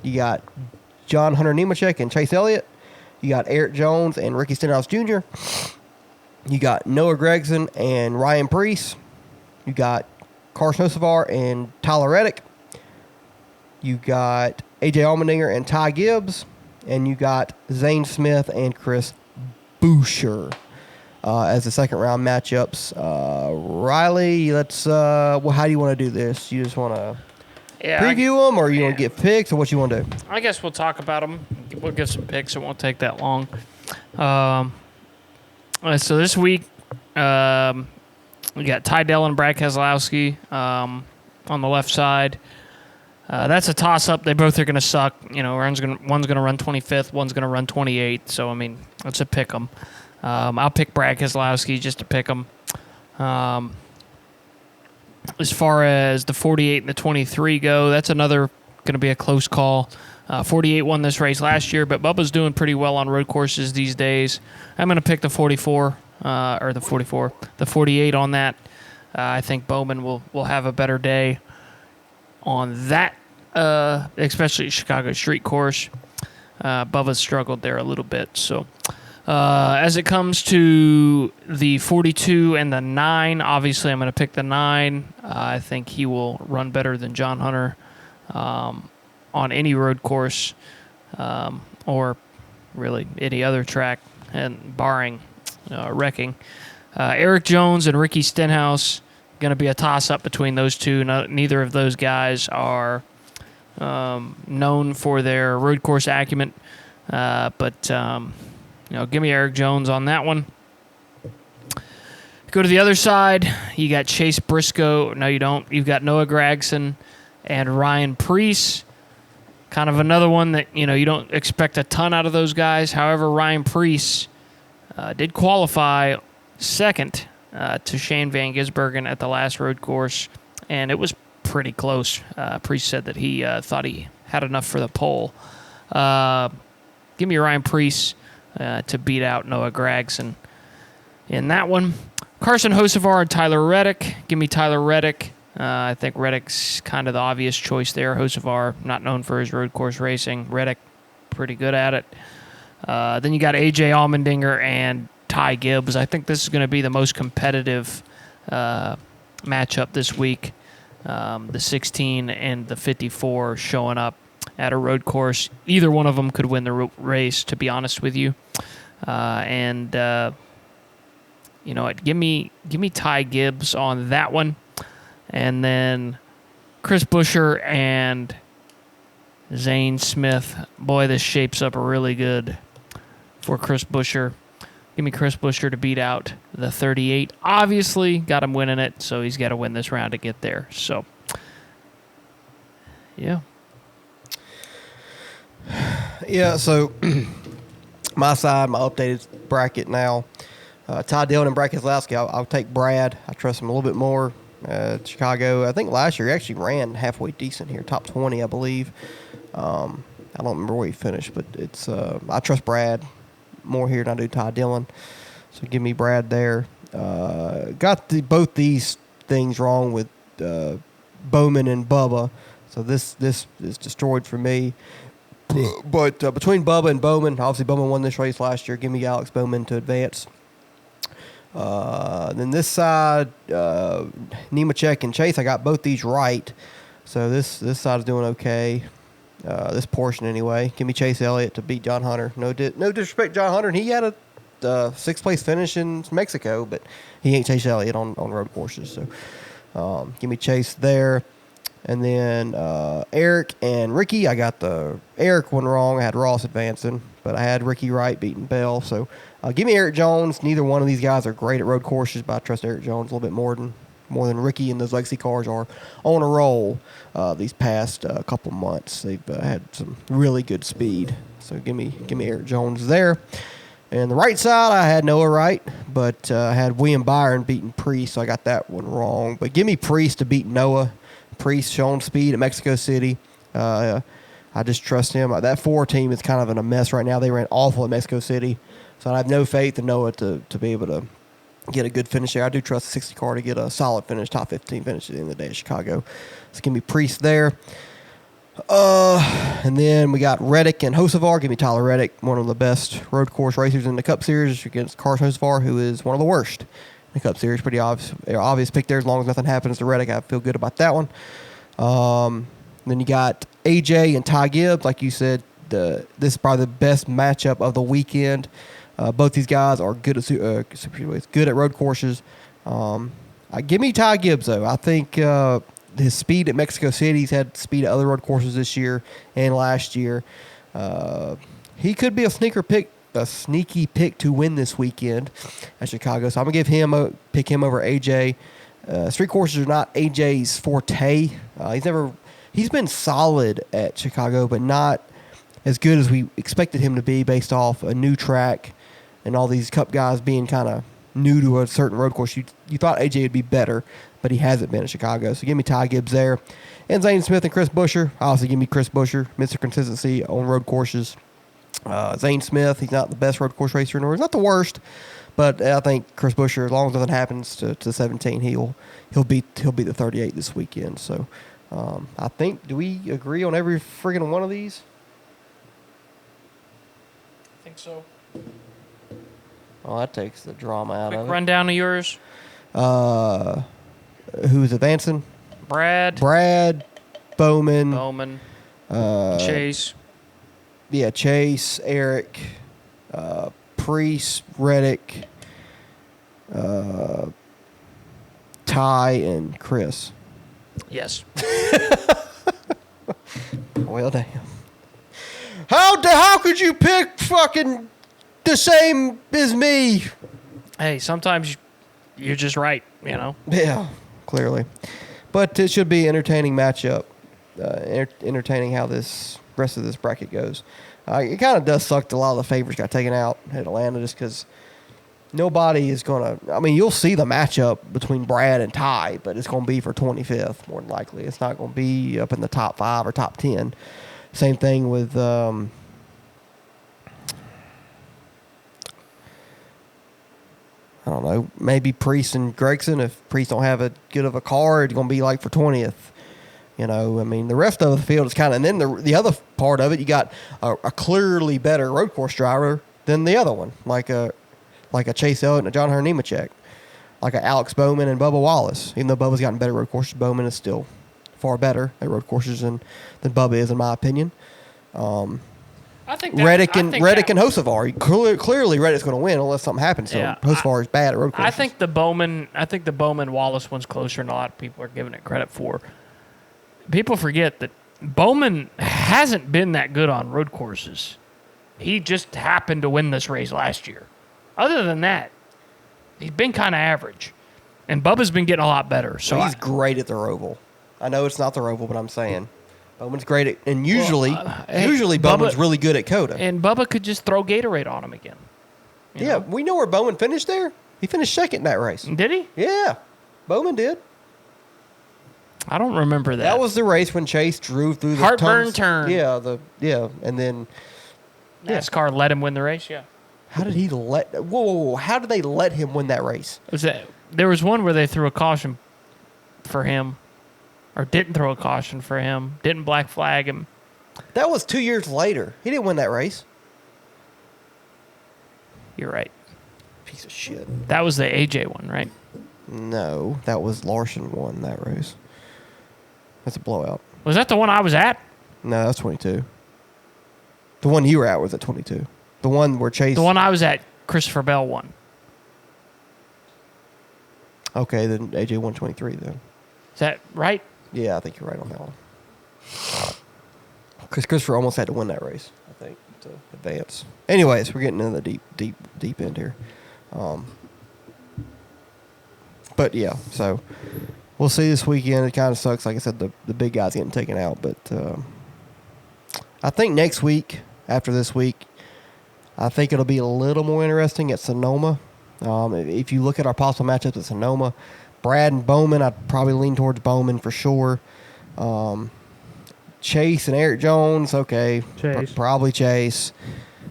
You got John Hunter Nemechek and Chase Elliott. You got Eric Jones and Ricky Stenhouse Jr. You got Noah Gragson and Ryan Preece. You got Carson Hocevar and Tyler Reddick. You got AJ Allmendinger and Ty Gibbs. And you got Zane Smith and Chris Puchyr as the second round matchups. Riley, let's. Well, how do you want to do this? You just want to preview them, or you want to get picks, or what you want to do? I guess we'll talk about them. We'll give some picks. It won't take that long. So this week, we got Ty Dillon and Brad Keselowski on the left side. That's a toss-up. They both are going to suck. You know, one's going to run 25th, one's going to run 28th. So, I mean, let's pick them. I'll pick Brad Keselowski just to pick him. As far as the 48 and the 23 go, that's another going to be a close call. 48 won this race last year, but Bubba's doing pretty well on road courses these days. I'm going to pick the 44, the 48 on that. I think Bowman will have a better day on that, especially Chicago Street Course. Bubba's struggled there a little bit. So as it comes to the 42 and the 9, obviously I'm going to pick the 9. I think he will run better than John Hunter on any road course or really any other track, and barring wrecking. Eric Jones and Ricky Stenhouse, going to be a toss-up between those two. Neither of those guys are known for their road course acumen, but give me Eric Jones on that one. Go to the other side. You got Chase Briscoe. No, you don't. You've got Noah Gragson and Ryan Preece. Kind of another one that you don't expect a ton out of those guys. However, Ryan Preece did qualify second to Shane Van Gisbergen at the last road course, and it was pretty close. Preece said that he thought he had enough for the pole. Give me Ryan Preece to beat out Noah Gragson in that one. Carson Hocevar and Tyler Reddick. Give me Tyler Reddick. I think Reddick's kind of the obvious choice there. Hocevar, not known for his road course racing. Reddick, pretty good at it. Then you got AJ Allmendinger and Ty Gibbs. I think this is going to be the most competitive matchup this week. The 16 and the 54 showing up at a road course. Either one of them could win the race, to be honest with you. And you know what? Give me Ty Gibbs on that one, and then Chris Buescher and Zane Smith. Boy, this shapes up really good for Chris Buescher. Give me Chris Buescher to beat out the 38. Obviously, got him winning it, so he's got to win this round to get there. So, yeah. Yeah, so my side, my updated bracket now. Ty Dillon and Brad Keselowski, I'll take Brad. I trust him a little bit more. Chicago, I think last year he actually ran halfway decent here, top 20, I believe. I don't remember where he finished, but it's I trust Brad more here than I do Ty Dillon. So give me Brad there. Got both these things wrong with Bowman and Bubba. So this is destroyed for me. But between Bubba and Bowman, obviously Bowman won this race last year. Give me Alex Bowman to advance. Then this side, Nemechek and Chase, I got both these right. So this side is doing okay. This portion anyway. Give me Chase Elliott to beat John Hunter. No disrespect, John Hunter. He had a sixth place finish in Mexico, but he ain't Chase Elliott on road courses. So give me Chase there. And then Eric and Ricky, I got the Eric one wrong. I had Ross advancing, but I had Ricky right beating Bell. So give me Eric Jones. Neither one of these guys are great at road courses, but I trust Eric Jones a little bit more than Ricky, and those legacy cars are on a roll these past couple months. They've had some really good speed. So give me Eric Jones there. And the right side, I had Noah right, but I had William Byron beating Priest, so I got that one wrong. But give me Priest to beat Noah. Priest showing speed at Mexico City. I just trust him. That 4 team is kind of in a mess right now. They ran awful at Mexico City, so I have no faith in Noah to be able to get a good finish there. I do trust the 60 car to get a solid finish, top 15 finish at the end of the day at Chicago. So give me Priest there. And then we got Reddick and Hocevar. Give me Tyler Reddick, one of the best road course racers in the Cup Series, against Carson Hocevar, who is one of the worst. The Cup Series, pretty obvious pick there. As long as nothing happens to Reddick, I feel good about that one. Then you got AJ and Ty Gibbs. Like you said, this is probably the best matchup of the weekend. Both these guys are good at super speedways, good at road courses. Give me Ty Gibbs, though. I think his speed at Mexico City, he's had speed at other road courses this year and last year. He could be a sneaky pick to win this weekend at Chicago. So I'm going to pick him over AJ. Street courses are not AJ's forte. He's been solid at Chicago, but not as good as we expected him to be based off a new track and all these Cup guys being kind of new to a certain road course. You thought AJ would be better, but he hasn't been at Chicago. So give me Ty Gibbs there. And Zane Smith and Chris Buescher. Obviously give me Chris Buescher, Mr. Consistency on road courses. Zane Smith, he's not the best road course racer in the world. He's not the worst, but I think Chris Buescher, as long as nothing happens to 17, he'll be the 38 this weekend. So I think, do we agree on every friggin' one of these? I think so. Oh, that takes the drama out Quick of it. rundown of yours. Who's advancing? Brad, Bowman, Chase. Yeah, Chase, Eric, Priest, Reddick, Ty, and Chris. Yes. Well, damn. How could you pick fucking the same as me? Hey, sometimes you're just right, you know. Yeah, clearly. But it should be an entertaining matchup. Entertaining how this rest of this bracket goes. It kind of does suck that a lot of the favorites got taken out at Atlanta just because nobody is going to... I mean, you'll see the matchup between Brad and Ty, but it's going to be for 25th, more than likely. It's not going to be up in the top 5 or top 10. Same thing with... I don't know, maybe Priest and Gregson. If Priest don't have a good of a car, it's going to be like for 20th. You know, I mean, the rest of the field is kind of... And then the other part of it, you got a clearly better road course driver than the other one, like a Chase Elliott and a John Hunter Nemechek, like a Alex Bowman and Bubba Wallace. Even though Bubba's gotten better road courses, Bowman is still far better at road courses than Bubba is, in my opinion. I think Reddick and Hocevar. Clearly, Reddick's going to win unless something happens to him. Hocevar is bad at road courses. I think the Bowman Wallace one's closer than a lot of people are giving it credit for. People forget that Bowman hasn't been that good on road courses. He just happened to win this race last year. Other than that, he's been kind of average. And Bubba's been getting a lot better. So he's great at the Roval. I know it's not the Roval, but I'm saying Bowman's great at, and usually Bowman's really good at Coda. And Bubba could just throw Gatorade on him again. You know? We know where Bowman finished there. He finished second in that race. Did he? Yeah, Bowman did. I don't remember that. That was the race when Chase drove through the Heartburn turn. Yeah, and then NASCAR let him win the race. Yeah. How did he let? Whoa! How did they let him win that race? There was one where they threw a caution for him, or didn't throw a caution for him, didn't black flag him. That was 2 years later. He didn't win that race. You're right. Piece of shit. That was the AJ one, right? No, that was Larson won that race. That's a blowout. Was that the one I was at? No, that's 22. The one you were at was at 22. The one where Chase... The one I was at, Christopher Bell won. Okay, then AJ won 23 then. Is that right? Yeah, I think you're right on that one. Because Christopher almost had to win that race, I think, to advance. Anyways, we're getting into the deep end here. But yeah, so we'll see this weekend. It kind of sucks. Like I said, the big guy's getting taken out. But I think next week, after this week, I think it'll be a little more interesting at Sonoma. If you look at our possible matchups at Sonoma, Brad and Bowman, I'd probably lean towards Bowman for sure. Chase and Eric Jones, okay. Probably Chase.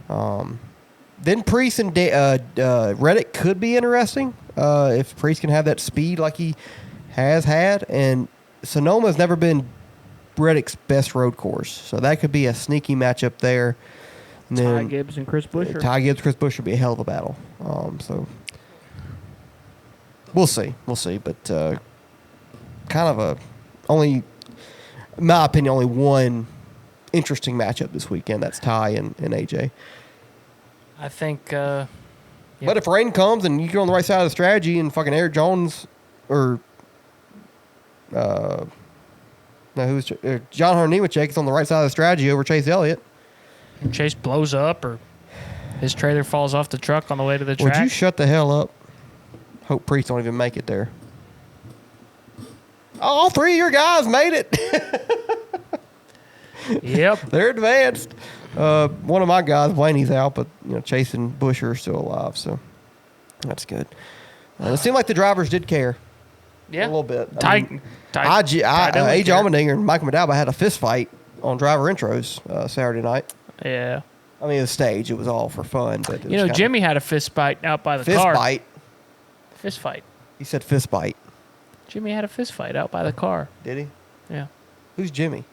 Then Priest and Reddick could be interesting if Priest can have that speed like he has had. And Sonoma's never been Reddick's best road course, so that could be a sneaky matchup there. And Ty Gibbs and Chris Buescher. Ty Gibbs, Chris Buescher would be a hell of a battle. So we'll see. But kind of in my opinion, only one interesting matchup this weekend. That's Ty and AJ. I think. But if rain comes and you get on the right side of the strategy and fucking Eric Jones or John Hunter Nemechek is on the right side of the strategy over Chase Elliott. Chase blows up or his trailer falls off the truck on the way to the track. Would you shut the hell up? Hope Priest don't even make it there. All three of your guys made it. Yep. They're advanced. One of my guys, Blaney's out, but Chase and Buescher are still alive, so that's good. It seemed like the drivers did care. Yeah. A little bit. AJ Allmendinger and Michael McDowell had a fist fight on driver intros Saturday night. Yeah. I mean, the stage, it was all for fun. But Jimmy had a fist fight out by the car. Fist fight. He said fist bite. Jimmy had a fist fight out by the car. Did he? Yeah. Who's Jimmy?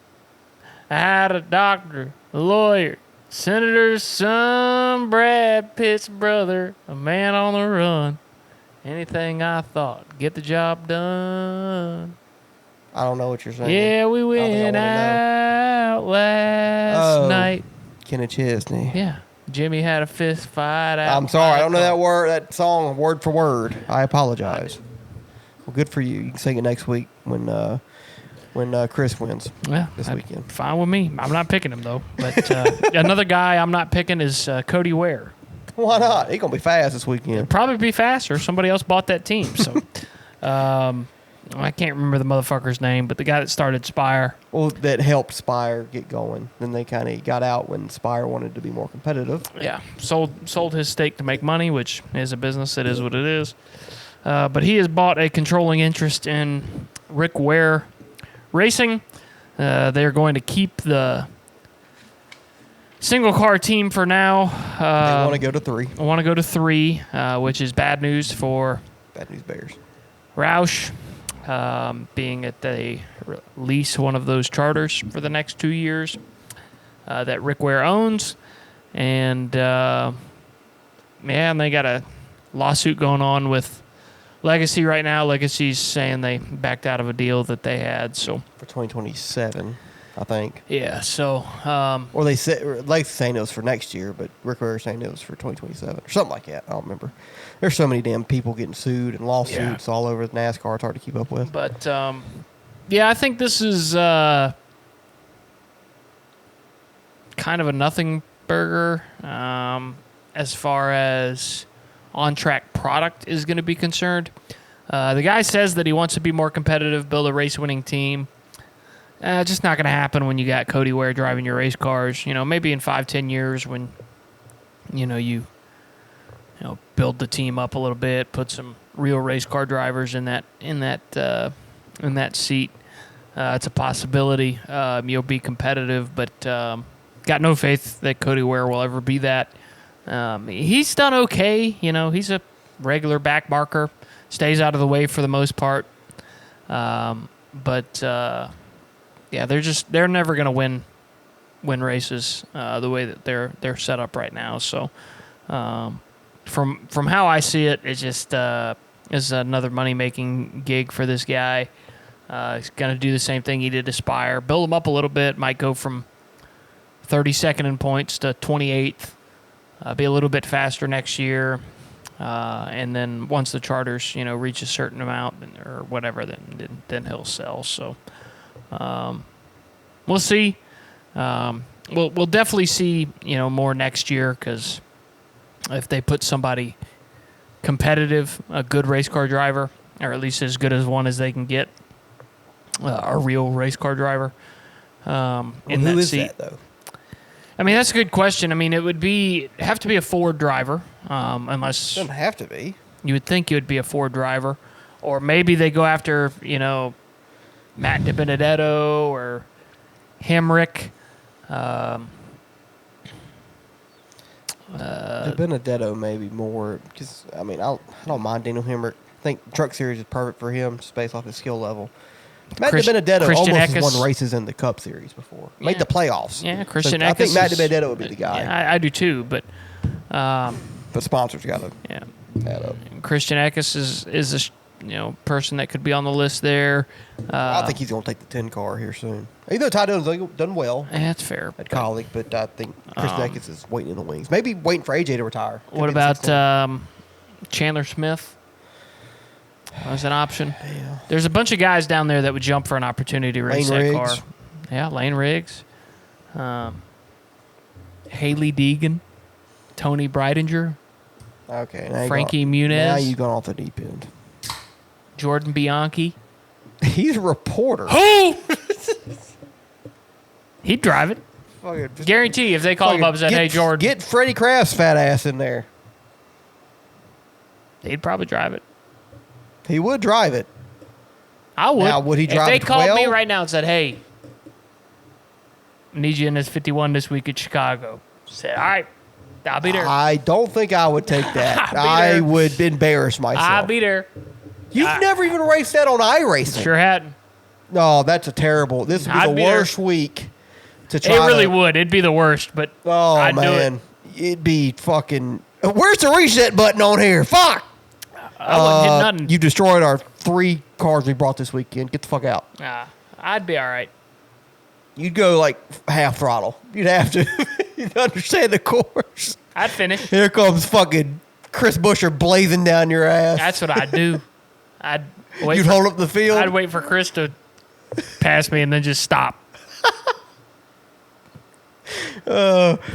I had a doctor, a lawyer, senator's son, Brad Pitt's brother, a man on the run. Anything I thought, get the job done. I don't know what you're saying. Yeah, we went out last night. Kenny Chesney. Yeah. Jimmy had a fist fight out. I'm sorry, I don't know that song word for word. I apologize. Well, good for you. You can sing it next week when Chris wins. Yeah, this weekend. Fine with me. I'm not picking him though. But another guy I'm not picking is Cody Ware. Why not? He's gonna be fast this weekend. He'll probably be faster. Somebody else bought that team. So I can't remember the motherfucker's name, but the guy that started Spire. Well, that helped Spire get going. Then they kind of got out when Spire wanted to be more competitive. Yeah, sold his stake to make money, which is a business. It is what it is. But he has bought a controlling interest in Rick Ware Racing. They're going to keep the single car team for now. They want to go to 3. I want to go to 3, which is bad news for Bad News Bears. Roush, being at they lease one of those charters for the next 2 years that Rick Ware owns. And, and they got a lawsuit going on with Legacy right now. Legacy's saying they backed out of a deal that they had. So For 2027. I think. Yeah, so Or they said, like saying it was for next year, but Rick Ware saying it was for 2027 or something like that. I don't remember. There's so many damn people getting sued and lawsuits all over NASCAR. It's hard to keep up with. But yeah, I think this is kind of a nothing burger as far as on-track product is going to be concerned. The guy says that he wants to be more competitive, build a race-winning team. Just not going to happen when you got Cody Ware driving your race cars. Maybe in 5-10 years when you build the team up a little bit, put some real race car drivers in that seat. It's a possibility. You'll be competitive, but got no faith that Cody Ware will ever be that. He's done okay. He's a regular back marker, stays out of the way for the most part. But yeah, they're never going to win races the way that they're set up right now. So from how I see it, it just is another money-making gig for this guy. He's going to do the same thing he did to Spire. Build him up a little bit. Might go from 32nd in points to 28th. Be a little bit faster next year. And then once the charters, reach a certain amount or whatever, then he'll sell. So we'll see. We'll definitely see, more next year because if they put somebody competitive, a good race car driver, or at least as good as one as they can get, a real race car driver in that seat. That, though? I mean, that's a good question. I mean, it would have to be a Ford driver, unless... It doesn't have to be. You would think it would be a Ford driver. Or maybe they go after, Matt DiBenedetto or Hemrick. DiBenedetto maybe more, because, I don't mind Daniel Hemrick. I think Truck Series is perfect for him, just based off his skill level. Matt DiBenedetto Christian almost Eckes. has won races in the Cup Series before. Made the playoffs. Yeah, Christian so Eckes. I think Matt DiBenedetto would be the guy. Yeah, I do too, but... But sponsors got to add up. Christian Eckes is a person that could be on the list there. I think he's going to take the 10 car here soon. Even though Ty Dillon's done well That's fair. at Colleague, but I think Christian Eckes is waiting in the wings. Maybe waiting for AJ to retire. What about Chandler Smith? As an option. Yeah. There's a bunch of guys down there that would jump for an opportunity to race Lane that car. Riggs. Yeah, Lane Riggs. Haley Deegan. Tony Breidinger. Okay. Now Frankie Muniz. Now you've gone off the deep end. Jordan Bianchi. He's a reporter. Who? He'd drive it. Fucking just- Guarantee if they call him up and said, hey, Jordan. Get Freddie Kraft's fat ass in there. He'd probably drive it. He would drive it. I would. Now, would he drive If it they called me well? right now and said, hey, need you in this 51 this week at Chicago. Said, all right, I'll be there. I don't think I would take that. I'll be I there. would embarrass myself. I'll be there. You've never even raced that on iRacing. Sure hadn't. No, that's a terrible. This would be I'd the be there. worst week to try. It really to, would. It'd be the worst, but Oh I'd do man, it'd be fucking. Where's the reset button on here? Fuck! I wouldn't hit nothing. You destroyed our 3 cars we brought this weekend. Get the fuck out. I'd be all right. You'd go like half throttle. You'd have to. You'd understand the course. I'd finish. Here comes fucking Chris Buescher blazing down your ass. That's what I'd do. I'd wait. You'd hold up the field. I'd wait for Chris to pass me and then just stop.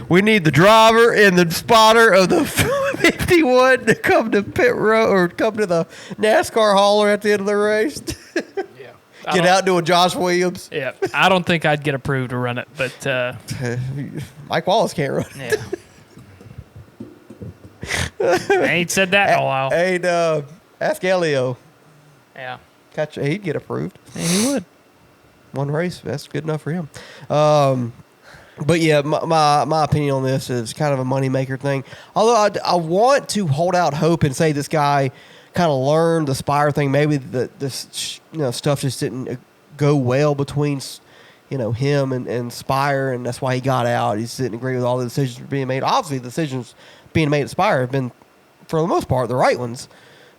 We need the driver and the spotter of the 51 to come to pit road or come to the NASCAR hauler at the end of the race. Yeah. Get out doing Josh Williams. Yeah. I don't think I'd get approved to run it, but Mike Wallace can't run. yeah. I ain't said that in a while. Hey, ask Elliott. Yeah. He'd get approved. Yeah, he would. One race, that's good enough for him. But yeah, my opinion on this is kind of a moneymaker thing. Although I want to hold out hope and say this guy kind of learned the Spire thing. Maybe this stuff just didn't go well between him and Spire, and that's why he got out. He just didn't agree with all the decisions being made. Obviously, the decisions being made at Spire have been, for the most part, the right ones.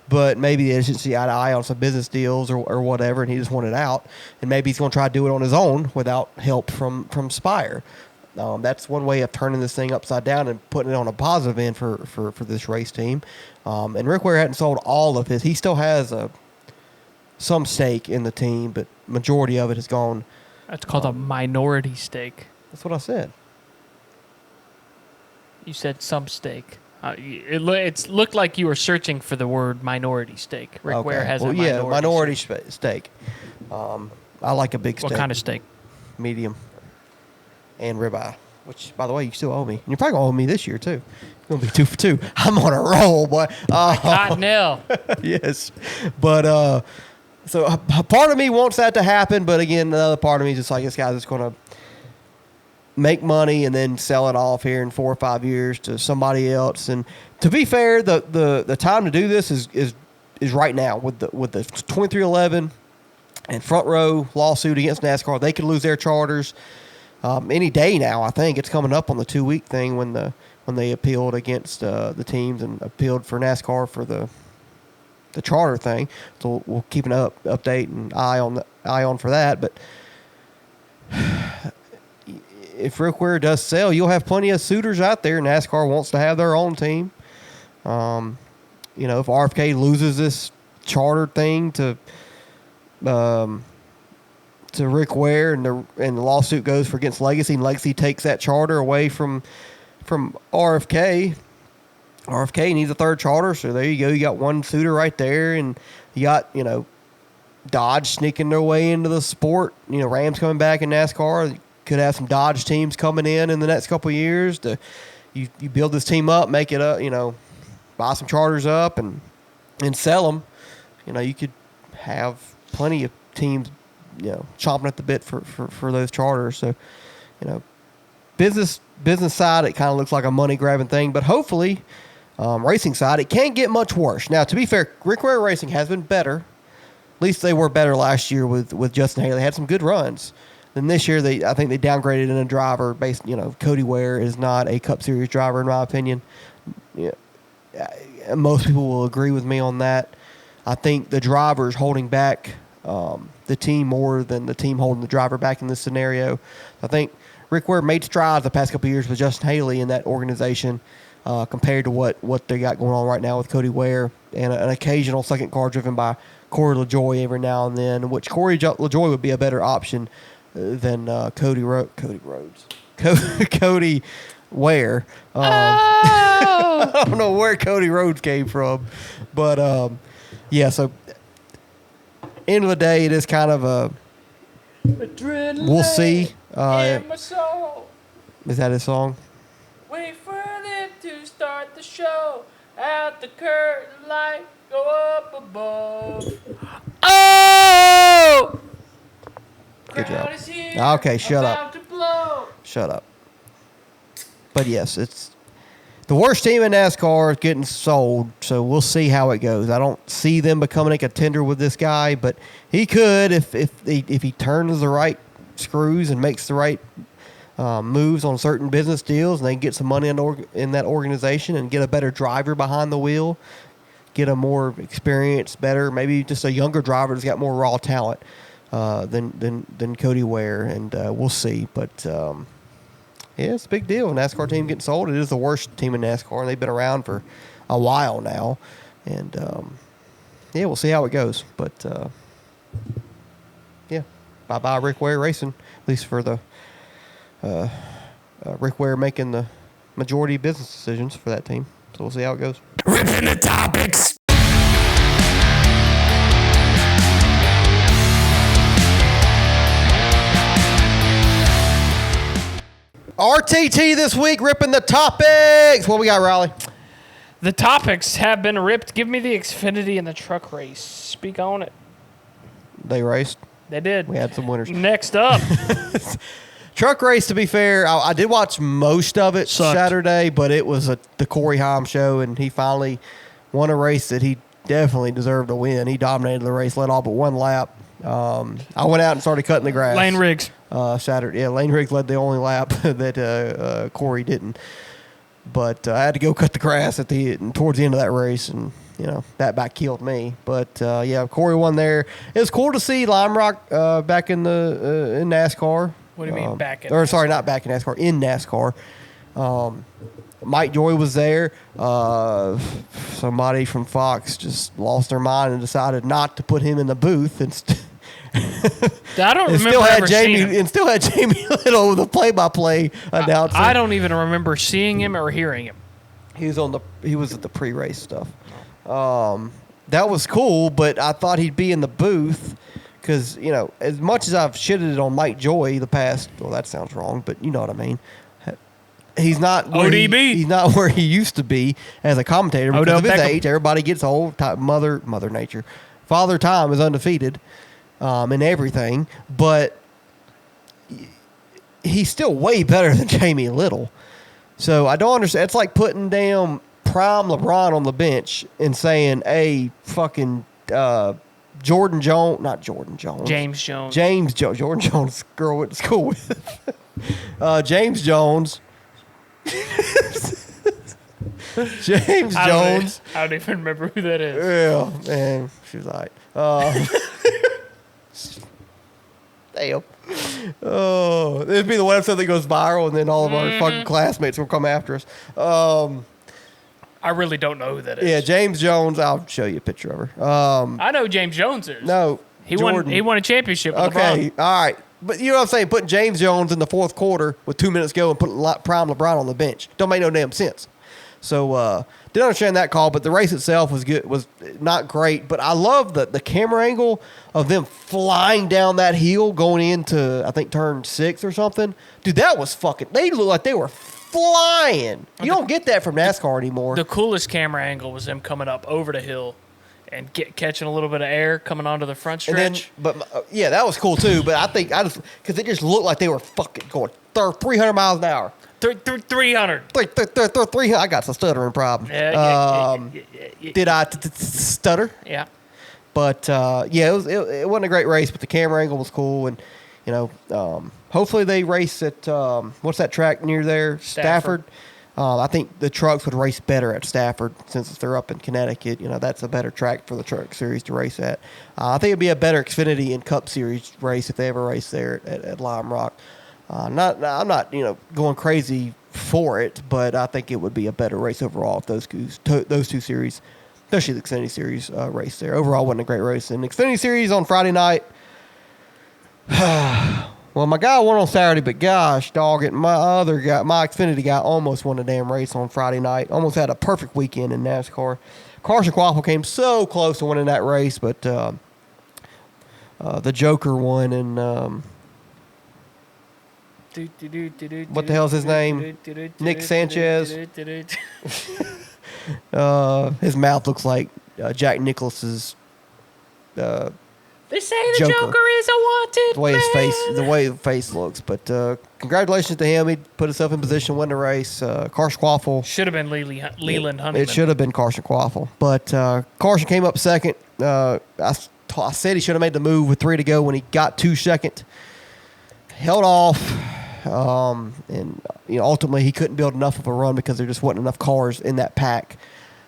but maybe they didn't see eye to eye on some business deals or whatever, and he just wanted out. And maybe he's going to try to do it on his own without help from Spire. That's one way of turning this thing upside down and putting it on a positive end for this race team. And Rick Ware hadn't sold all of his. He still has some stake in the team, but majority of it has gone. That's called a minority stake. That's what I said. You said some stake. It looked like you were searching for the word minority stake. Rick Ware has a minority stake. I like a big steak. What kind of steak? Medium and ribeye, which, by the way, you still owe me. And you're probably going to owe me this year, too. You're going to be 2 for 2. I'm on a roll, boy. Cottonelle. Yes. But so a part of me wants that to happen, but again, another part of me is just like, this guy's just going to make money and then sell it off here in 4 or 5 years to somebody else. And to be fair, the time to do this is right now with the 2311 and Front Row lawsuit against NASCAR. They could lose their charters any day now. I think it's coming up on the 2-week thing when they appealed against the teams and appealed for NASCAR for the charter thing. So we'll keep an update and eye on for that. But if Rick Ware does sell, you'll have plenty of suitors out there. NASCAR wants to have their own team. If RFK loses this charter thing to Rick Ware and the lawsuit goes for against Legacy, and Legacy takes that charter away from RFK. RFK needs a third charter, so there you go. You got one suitor right there, and you got Dodge sneaking their way into the sport. Rams coming back in NASCAR. Could have some Dodge teams coming in the next couple of years. You build this team up, make it up, buy some charters up and sell them. You could have plenty of teams, chomping at the bit for those charters. So, business side, it kind of looks like a money grabbing thing, but hopefully, racing side, it can't get much worse. Now, to be fair, Rick Ware Racing has been better. At least they were better last year with Justin Haley. They had some good runs. Then this year, I think they downgraded in a driver based. Cody Ware is not a Cup Series driver in my opinion. Most people will agree with me on that. I think the driver is holding back the team more than the team holding the driver back in this scenario. I think Rick Ware made strides the past couple of years with Justin Haley in that organization compared to what they got going on right now with Cody Ware and an occasional second car driven by Corey LaJoie every now and then, which Corey LaJoie would be a better option than Cody Ware. I don't know where Cody Rhodes came from, but so end of the day, it is kind of a we'll see. In my soul. Is that his song? Wait for them to start the show. Out the curtain light, go up above. Oh! Good job. Okay, shut up. Shut up. But yes, it's the worst team in NASCAR is getting sold, so we'll see how it goes. I don't see them becoming a contender with this guy, but he could if he turns the right screws and makes the right moves on certain business deals, and they can get some money in that organization and get a better driver behind the wheel, get a more experienced, better, maybe just a younger driver that's got more raw talent than Cody Ware, and we'll see. But it's a big deal. NASCAR team getting sold. It is the worst team in NASCAR, and they've been around for a while now. And we'll see how it goes. But bye Rick Ware Racing, at least for the Rick Ware making the majority business decisions for that team. So we'll see how it goes. Ripping the topics. RTT this week, ripping the topics. What we got, Riley? The topics have been ripped. Give me the Xfinity and the truck race. Speak on it. They raced. They did. We had some winners. Next up. Truck race, to be fair, I did watch most of it Saturday, but it was the Corey Haim show, and he finally won a race that he definitely deserved to win. He dominated the race, led all but one lap. I went out and started cutting the grass. Lane Riggs. Saturday. Yeah, Lane Riggs led the only lap that Corey didn't. But I had to go cut the grass towards the end of that race, and that back killed me. But yeah, Corey won there. It was cool to see Lime Rock back in the in NASCAR. What do you mean back in Or sorry, NASCAR? not back in NASCAR, in NASCAR. Mike Joy was there. Somebody from Fox just lost their mind and decided not to put him in the booth and. I don't And remember still had ever seeing Jamie him. and still had Jamie Little, the play-by-play announcer. I don't even remember seeing him or hearing him. He was at the pre-race stuff. That was cool, but I thought he'd be in the booth because as much as I've shitted it on Mike Joy the past. Well, that sounds wrong, but you know what I mean. He's not where ODB. He's not where he used to be as a commentator because Odell of his Beckham. age. Everybody gets old. Mother Nature, Father Time is undefeated. In everything, but he's still way better than Jamie Little. So I don't understand. It's like putting down prime LeBron on the bench and saying, "Hey, fucking Jordan Jones, not Jordan Jones, James Jones. Jordan Jones, girl went to school with James Jones." James Jones. I don't even remember who that is. Yeah, man, she was like, damn. Oh, it'd be the one episode that goes viral, and then all of our fucking classmates will come after us. I really don't know who that is. Yeah, James Jones. I'll show you a picture of her. I know James Jones is. No, he Jordan. won a championship with Okay, LeBron. all right. But you know what I'm saying? Putting James Jones in the fourth quarter with 2 minutes to go and putting prime LeBron on the bench don't make no damn sense. So didn't understand that call, but the race itself was good. Was not great, but I love the camera angle of them flying down that hill going into I think turn 6 or something. Dude, that was fucking. They looked like they were flying. You don't get that from NASCAR anymore. The coolest camera angle was them coming up over the hill and catching a little bit of air coming onto the front And then, stretch. but yeah, that was cool too. But I think because it just looked like they were fucking going 300 miles an hour. 300. 300. I got some stuttering problem. Yeah. Did I stutter? Yeah. But yeah, it wasn't a great race, but the camera angle was cool, and hopefully they race at what's that track near there? Stafford. I think the trucks would race better at Stafford since they're up in Connecticut. That's a better track for the Truck Series to race at. I think it'd be a better Xfinity and Cup Series race if they ever race there at Lime Rock. I'm not going crazy for it, but I think it would be a better race overall if those two series, especially the Xfinity Series, race there. Overall, wasn't a great race. And the Xfinity Series on Friday night. Well, my guy won on Saturday, but gosh, dog it, my Xfinity guy almost won a damn race on Friday night. Almost had a perfect weekend in NASCAR. Carson Quaffle came so close to winning that race, but the Joker won, and what the hell's his name? Nick Sanchez. His mouth looks like Jack Nicklaus's. They say the Joker. Joker is a wanted The way man. the way his face looks, but congratulations to him. He put himself in position to win the race. Carson Quaffle. Should have been Leland Honeyman. It should have been Carson Quaffle, but Carson came up second. I said he should have made the move with 3 to go when he got 2 second. Held off, and ultimately he couldn't build enough of a run because there just wasn't enough cars in that pack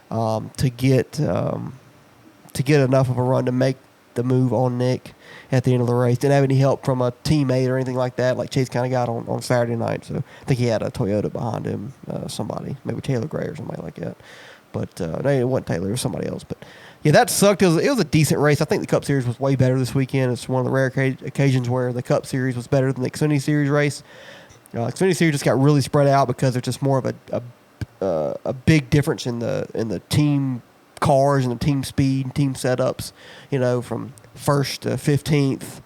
to get enough of a run to make the move on Nick at the end of the race. Didn't have any help from a teammate or anything like that, like Chase kind of got on Saturday night. So I think he had a Toyota behind him, somebody, maybe Taylor Gray or somebody like that. But no, it wasn't Taylor, it was somebody else. But yeah, that sucked. It was a decent race. I think the Cup Series was way better this weekend. It's one of the rare occasions where the Cup Series was better than the Xfinity Series race. Xfinity Series just got really spread out because there's just more of a big difference in the team cars and the team speed and team setups, from 1st to 15th.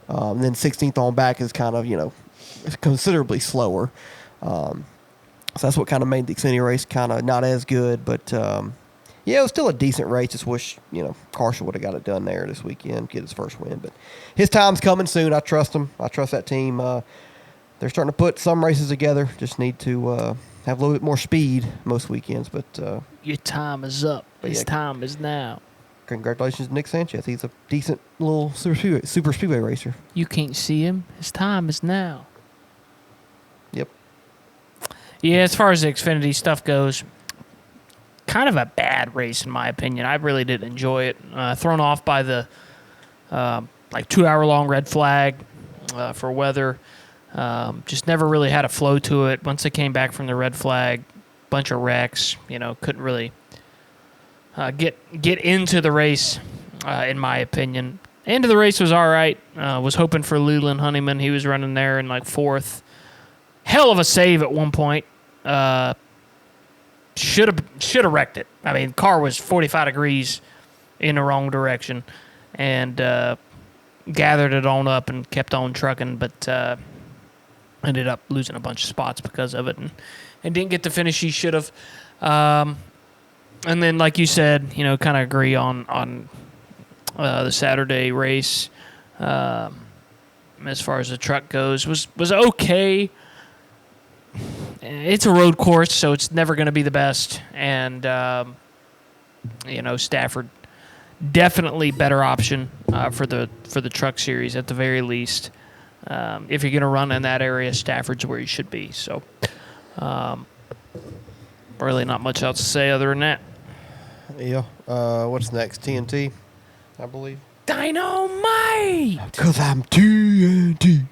And then 16th on back is kind of, considerably slower. So that's what kind of made the Xfinity race kind of not as good. But, yeah, it was still a decent race. Just wish, Carson would have got it done there this weekend, get his first win. But his time's coming soon. I trust him. I trust that team. They're starting to put some races together. Just need to have a little bit more speed most weekends. But Your time is up. But His yeah. time is now. congratulations to Nick Sanchez. He's a decent little super speedway racer. You can't see him. His time is now. Yep. Yeah, as far as the Xfinity stuff goes, kind of a bad race in my opinion. I really didn't enjoy it. Thrown off by the 2-hour-long red flag for weather. Just never really had a flow to it. Once they came back from the red flag, bunch of wrecks. Couldn't really get into the race, in my opinion. End of the race was all right. Was hoping for Leland Honeyman. He was running there in fourth. Hell of a save at one point. Should have wrecked it. I mean, car was 45 degrees in the wrong direction, and gathered it on up and kept on trucking, but ended up losing a bunch of spots because of it, and didn't get the finish he should have. And then, like you said, kind of agree on the Saturday race. As far as the truck goes, was okay. It's a road course, so it's never going to be the best. And, Stafford, definitely better option for the truck series at the very least. If you're going to run in that area, Stafford's where you should be. So, really not much else to say other than that. Yeah. What's next? TNT, I believe. Dynamite! Because I'm TNT.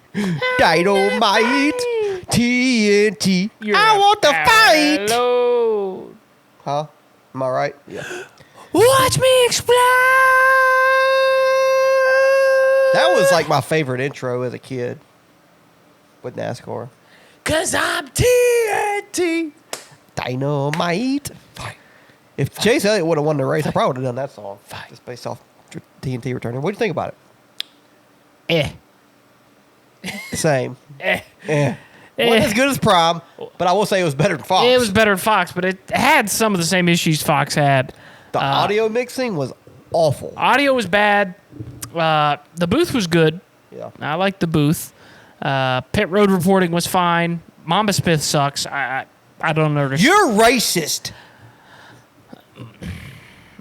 Dynamite. TNT. I want to fight. Hello. Huh? Am I right? Yeah. Watch me explode! That was like my favorite intro as a kid with NASCAR. Cause I'm TNT. Dynamite. Fight. If Chase Elliott would have won the race, I probably would have done that song. Fight. Just based off TNT returning. What do you think about it? Same. Wasn't as good as Prime, but I will say it was better than Fox. It was better than Fox, but it had some of the same issues Fox had. The audio mixing was awful. Audio was bad. The booth was good. Yeah. I liked the booth. Pit road reporting was fine. Mamba Smith sucks. I don't know. You're racist.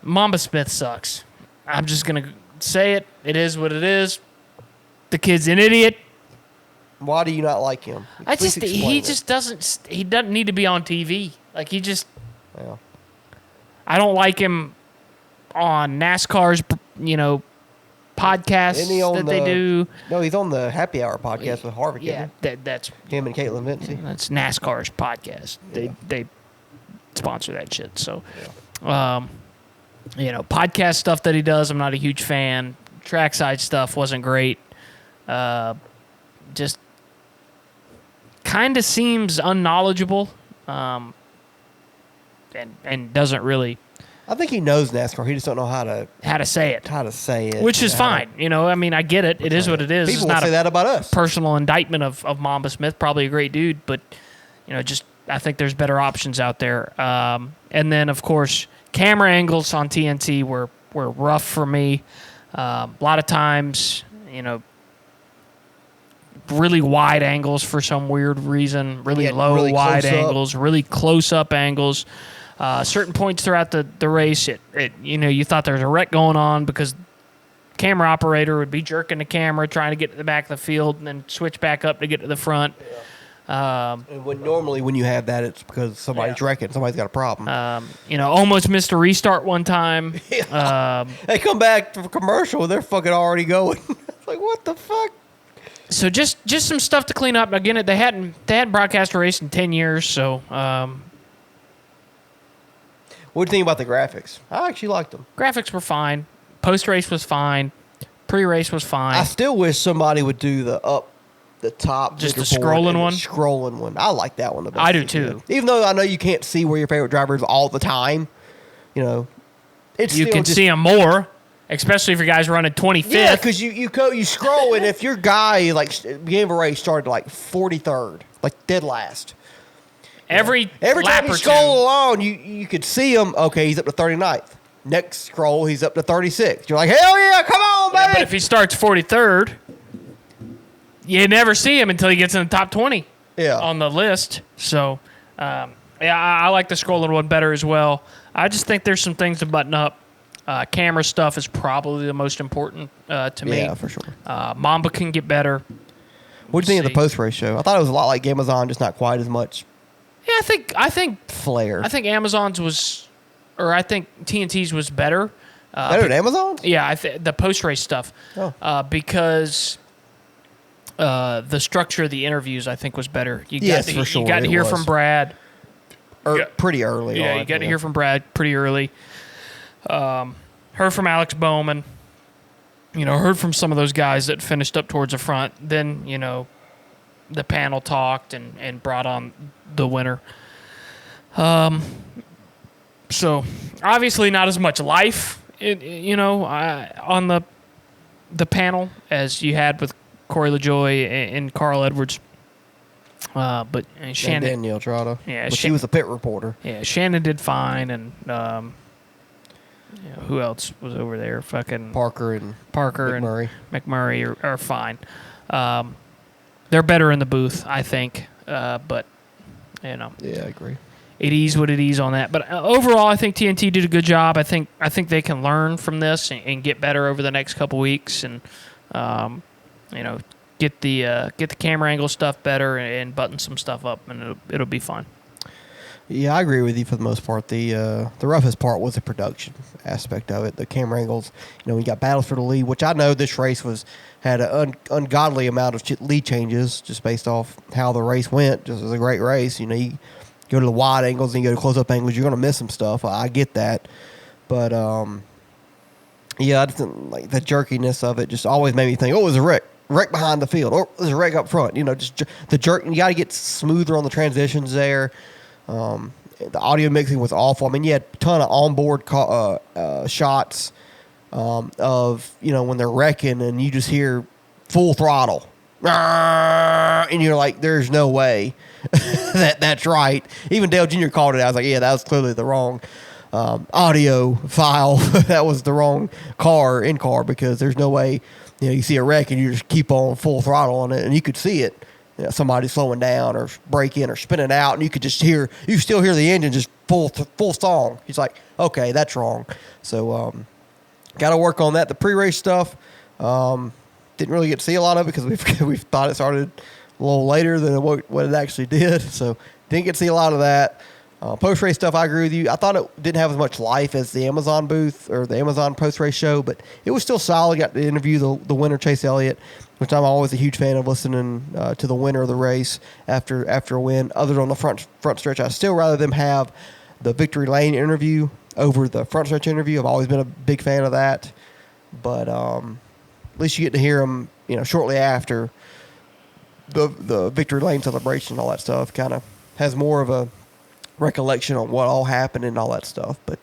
Mamba Smith sucks. I'm just going to say it. It is what it is. The kid's an idiot. Why do you not like him? He doesn't need to be on TV. Yeah. I don't like him on NASCAR's, podcasts that they do. No, he's on the Happy Hour podcast with Harvick. Yeah, that's him and Caitlin Vinci. That's NASCAR's podcast. They sponsor that shit. So, podcast stuff that he does, I'm not a huge fan. Trackside stuff wasn't great. Just kind of seems unknowledgeable, and doesn't really. I think he knows NASCAR. He just don't know how to say it. Which is fine. I get it. It is what it is. People it's will not say that about us. Personal indictment of Mamba Smith. Probably a great dude, but I think there's better options out there. And then of course, camera angles on TNT were rough for me. A lot of times, really wide angles for some weird reason. Really low, really wide angles. Really close-up angles. Certain points throughout the race, you thought there was a wreck going on because camera operator would be jerking the camera, trying to get to the back of the field, and then switch back up to get to the front. And when you have that, it's because somebody's wrecking. Somebody's got a problem. Almost missed a restart one time. They come back for commercial, they're fucking already going. It's like, what the fuck? So just some stuff to clean up. Again, they hadn't broadcast a race in 10 years, so. What do you think about the graphics? I actually liked them. Graphics were fine. Post-race was fine. Pre-race was fine. I still wish somebody would do the top. Just the scrolling one? Scrolling one. I like that one the best. I do too. Even though I know you can't see where your favorite driver is all the time, you can see them more, especially if your guy's running 25th. Yeah, because you scroll, and if your guy, beginning of a race, started 43rd, dead last. Every time you scroll along, you could see him. Okay, he's up to 39th. Next scroll, he's up to 36th. You're like, hell yeah, come on, baby. But if he starts 43rd, you never see him until he gets in the top 20 on the list. So, I like the scrolling one better as well. I just think there's some things to button up. Camera stuff is probably the most important to me. Yeah, for sure. Mamba can get better. What do you think of the post-race show? I thought it was a lot like Amazon, just not quite as much. Yeah, I think flair. I think Amazon's was or I think TNT's was better. Better than Amazon? Yeah, the post-race stuff. Oh. Because the structure of the interviews, I think, was better. For sure. You got to hear from Brad. Pretty early on. Yeah, you got to hear from Brad pretty early. Heard from Alex Bowman. Heard from some of those guys that finished up towards the front. Then, the panel talked and brought on the winner. So, obviously not as much life, on the panel as you had with Corey LaJoie and Carl Edwards. But Shannon... And Danielle Trotta. Yeah, but she was a pit reporter. Yeah, Shannon did fine, and who else was over there? Fucking Parker and McMurray are fine. They're better in the booth, I think. But Yeah, I agree. It is what it is on that. But overall, I think TNT did a good job. I think they can learn from this and get better over the next couple weeks, and get the camera angle stuff better and button some stuff up, and it'll be fun. Yeah, I agree with you for the most part. The roughest part was the production aspect of it. The camera angles, we got battles for the lead, which I know this race had an ungodly amount of lead changes just based off how the race went. Just as a great race, you go to the wide angles and you go to close-up angles, you're going to miss some stuff. I get that. But, I just didn't, like, the jerkiness of it just always made me think, it was a wreck behind the field, or there's a wreck up front. Just the jerk. You got to get smoother on the transitions there. The audio mixing was awful. I mean, you had a ton of onboard shots of, when they're wrecking and you just hear full throttle. And you're like, there's no way that's right. Even Dale Jr. called it. I was like, yeah, that was clearly the wrong audio file. That was the wrong in-car, because there's no way, you see a wreck and you just keep on full throttle on it, and you could see it. Somebody slowing down or braking or spinning out, and you could still hear the engine just full song. He's like, okay, that's wrong. So, got to work on that. The pre-race stuff, didn't really get to see a lot of it because we thought it started a little later than what it actually did. So, didn't get to see a lot of that. Post-race stuff, I agree with you. I thought it didn't have as much life as the Amazon booth or the Amazon post-race show, but it was still solid. Got to interview the winner, Chase Elliott, which I'm always a huge fan of, listening to the winner of the race after a win. Other than on the front stretch, I still rather them have the victory lane interview over the front stretch interview. I've always been a big fan of that. But at least you get to hear them, shortly after the victory lane celebration and all that stuff. Kind of has more of a recollection on what all happened and all that stuff. But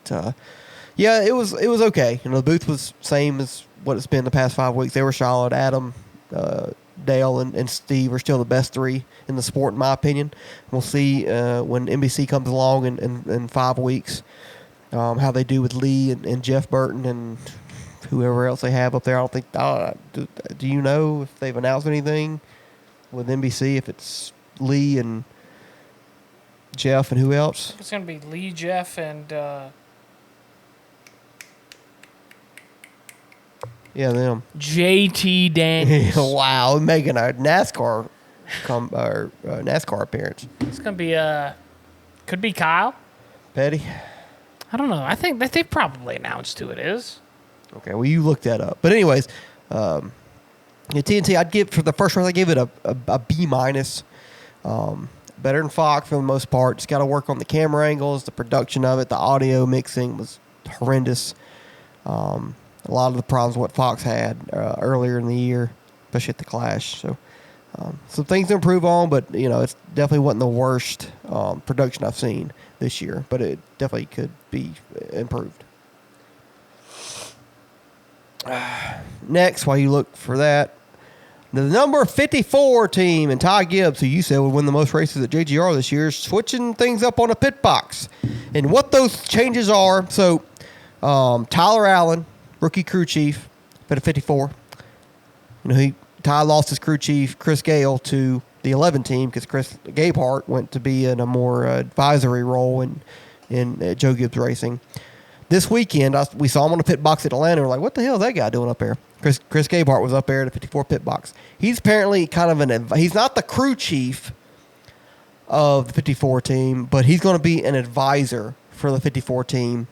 it was okay. The booth was same as what it's been the past 5 weeks. They were solid. Adam, Dale, and Steve are still the best three in the sport, in my opinion. We'll see when NBC comes along in 5 weeks how they do with Lee and Jeff Burton and whoever else they have up there. I don't think. Do you know if they've announced anything with NBC? If it's Lee and Jeff and who else? It's going to be Lee, Jeff, and them. JT Daniels. Wow, making a NASCAR NASCAR appearance. It's going to be could be Kyle Petty. I don't know. I think that they probably announced who it is. Okay, well, you looked that up. But anyways, TNT, I'd give for the first race, I give it a B minus. Better than Fox for the most part. Just got to work on the camera angles, the production of it. The audio mixing was horrendous. A lot of the problems what Fox had earlier in the year, especially at the Clash. So some things to improve on, but it's definitely wasn't the worst production I've seen this year. But it definitely could be improved. Next, while you look for that, the number 54 team and Ty Gibbs, who you said would win the most races at JGR this year, is switching things up on a pit box. And what those changes are, so Tyler Allen, rookie crew chief, at a 54. Ty lost his crew chief, Chris Gale, to the 11 team because Chris Gabehart went to be in a more advisory role in Joe Gibbs Racing. This weekend, we saw him on the pit box at Atlanta. We're like, what the hell is that guy doing up there? Chris Gabehart was up there at the 54 pit box. He's apparently kind of he's not the crew chief of the 54 team, but he's going to be an advisor for the 54 team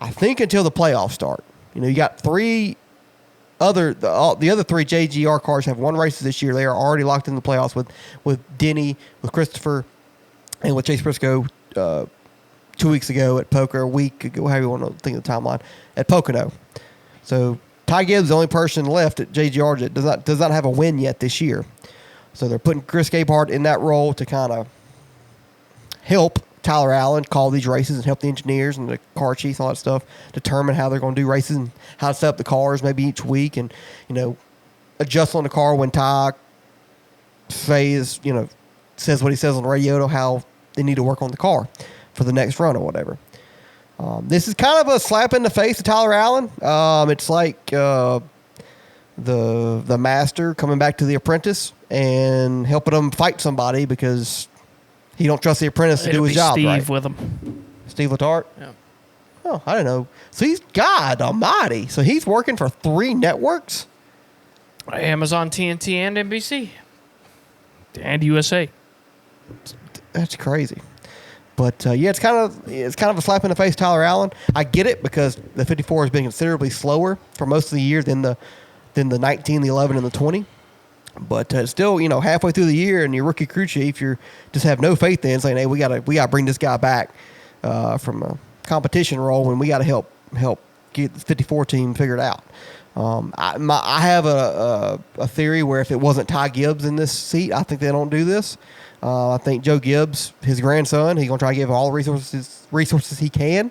I think until the playoffs start. You got the other three JGR cars have won races this year. They are already locked in the playoffs with Denny, with Christopher, and with Chase Briscoe 2 weeks ago at Poker, a week ago, however you want to think of the timeline, at Pocono. So Ty Gibbs is the only person left at JGR that does not have a win yet this year. So they're putting Chris Gabehart in that role to kind of help Tyler Allen call these races and help the engineers and the car chiefs and all that stuff determine how they're going to do races and how to set up the cars maybe each week and, adjust on the car when Ty says what he says on the radio to how they need to work on the car for the next run or whatever. This is kind of a slap in the face to Tyler Allen. It's like the master coming back to the apprentice and helping him fight somebody because he don't trust the apprentice to do his job Steve right. with him. Steve Letarte? Yeah. Oh, I don't know. So he's God almighty. So he's working for 3 networks? Amazon, TNT, and NBC. And USA. That's crazy. But it's kind of a slap in the face, Tyler Allen. I get it because the 54 has been considerably slower for most of the year than the 19, the 11, and the 20. But still, halfway through the year, and your rookie crew chief, you just have no faith in saying, "Hey, we gotta bring this guy back from a competition role, and we got to help get the 54 team figured out." I have a theory where if it wasn't Ty Gibbs in this seat, I think they don't do this. I think Joe Gibbs, his grandson, he's gonna try to give all the resources he can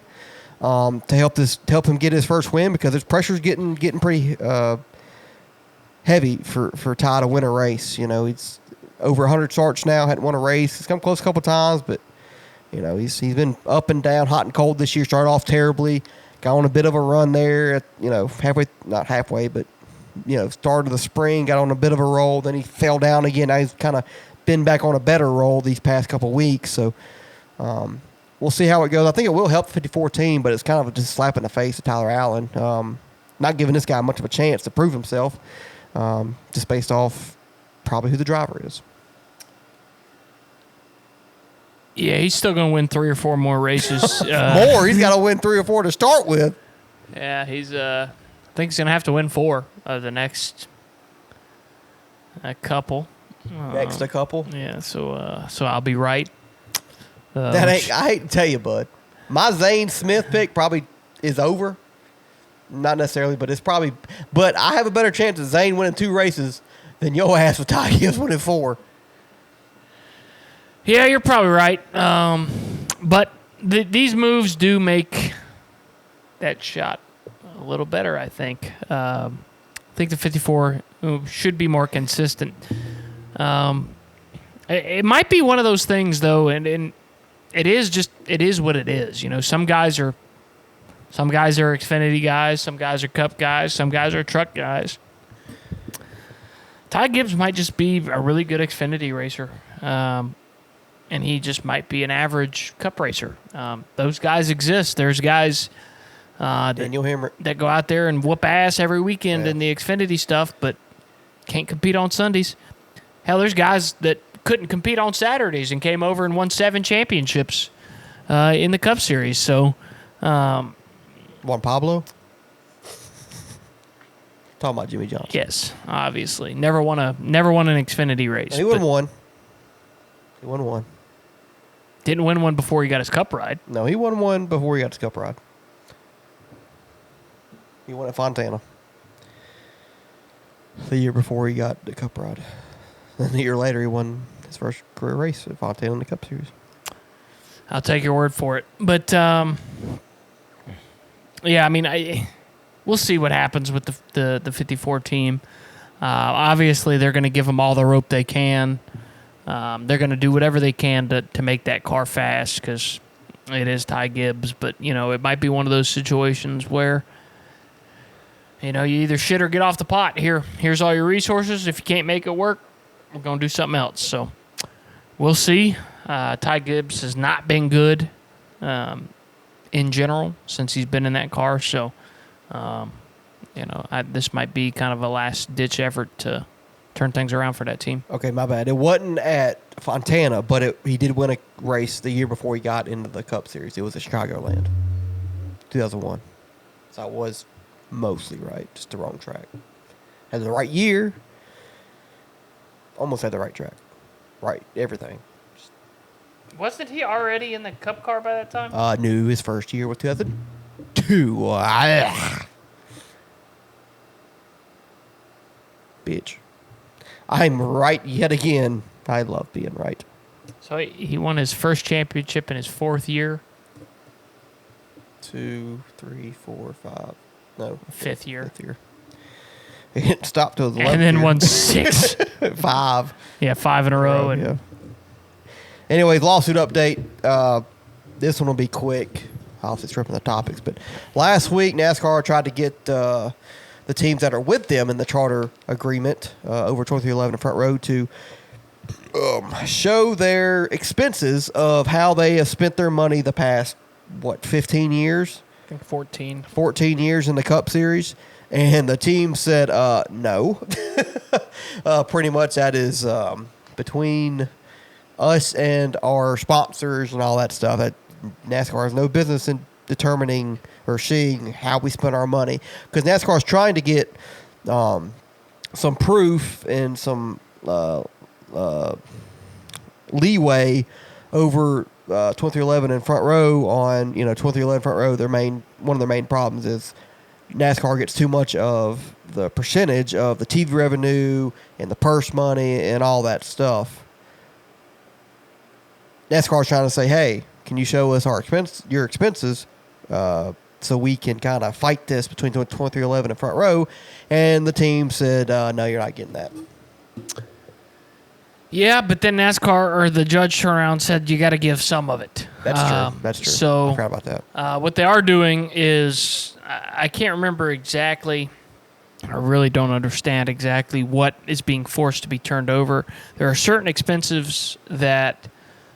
to help him get his first win because his pressure's getting pretty heavy for Ty to win a race. He's over 100 starts now, hadn't won a race. He's come close a couple times, but he's been up and down, hot and cold this year. Started off terribly, got on a bit of a run there at, not halfway, but start of the spring, got on a bit of a roll, then he fell down again. Now he's kind of been back on a better roll these past couple weeks, so we'll see how it goes. I think it will help the 54 team, but it's kind of just a slap in the face of Tyler Allen, not giving this guy much of a chance to prove himself. Just based off probably who the driver is. Yeah, he's still going to win 3 or 4 more races. More? He's got to win 3 or 4 to start with. Yeah, he's. I think he's going to have to win 4 of the next couple. Next a couple. Yeah, so I'll be right. I hate to tell you, bud. My Zane Smith pick probably is over. Not necessarily, but it's probably. But I have a better chance of Zane winning 2 races than your ass with Ty Gibbs winning 4. Yeah, you're probably right. But these moves do make that shot a little better, I think. I think the 54 should be more consistent. It might be one of those things, though, and it is what it is. Some guys are Xfinity guys, some guys are Cup guys, some guys are Truck guys. Ty Gibbs might just be a really good Xfinity racer, and he just might be an average Cup racer. Those guys exist. There's guys that go out there and whoop ass every weekend in the Xfinity stuff, but can't compete on Sundays. Hell, there's guys that couldn't compete on Saturdays and came over and won 7 championships in the Cup Series. So. Juan Pablo? Talking about Jimmy Johnson. Yes, obviously. Never won an Xfinity race. He won one. He won one. Didn't win one before he got his Cup ride. No, he won one before he got his Cup ride. He won at Fontana. The year before he got the Cup ride. Then the year later, he won his first career race at Fontana in the Cup Series. I'll take your word for it. But, yeah, I mean, we'll see what happens with the 54 team. Obviously, they're going to give them all the rope they can. They're going to do whatever they can to make that car fast because it is Ty Gibbs. But, it might be one of those situations where, you either shit or get off the pot. Here's all your resources. If you can't make it work, we're going to do something else. So we'll see. Ty Gibbs has not been good in general since he's been in that car. So, this might be kind of a last-ditch effort to turn things around for that team. Okay, my bad. It wasn't at Fontana, but he did win a race the year before he got into the Cup Series. It was at Chicagoland. 2001. So I was mostly right, just the wrong track. Had the right year, almost had the right track. Right, everything. Wasn't he already in the Cup car by that time? Knew his first year was 2002. Bitch. I'm right yet again. I love being right. So he won his first championship in his 4th year. 2, 3, 4, 5. No. 5th year. 5th year. He didn't stop till the 11th And then year. won 6. 5. Yeah, 5 in a row. And Yeah. Anyways, lawsuit update. This one will be quick. I'll just ripping the topics. But last week, NASCAR tried to get the teams that are with them in the charter agreement over 2311 and Front Row to show their expenses of how they have spent their money the past, 15 years? I think 14. 14 years in the Cup Series. And the team said, no. Pretty much that is between us and our sponsors and all that stuff. That NASCAR has no business in determining or seeing how we spend our money. Because NASCAR is trying to get some proof and some leeway over 2311 and Front Row on, 2311 Front Row. One of their main problems is NASCAR gets too much of the percentage of the TV revenue and the purse money and all that stuff. NASCAR's trying to say, hey, can you show us your expenses so we can kind of fight this between 2311 and Front Row? And the team said, no, you're not getting that. Yeah, but then NASCAR or the judge turned around and said you got to give some of it. That's true. That's true. So I forgot about that. what they are doing is I can't remember exactly. I really don't understand exactly what is being forced to be turned over. There are certain expenses that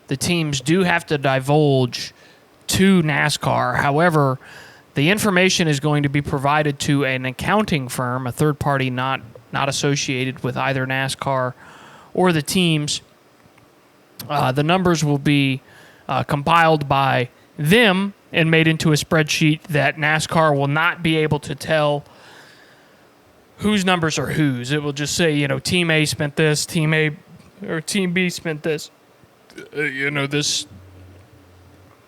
the teams do have to divulge to NASCAR. However, the information is going to be provided to an accounting firm, a third party not associated with either NASCAR or the teams. The numbers will be compiled by them and made into a spreadsheet that NASCAR will not be able to tell whose numbers are whose. It will just say, Team A spent this, Team A or Team B spent this, this,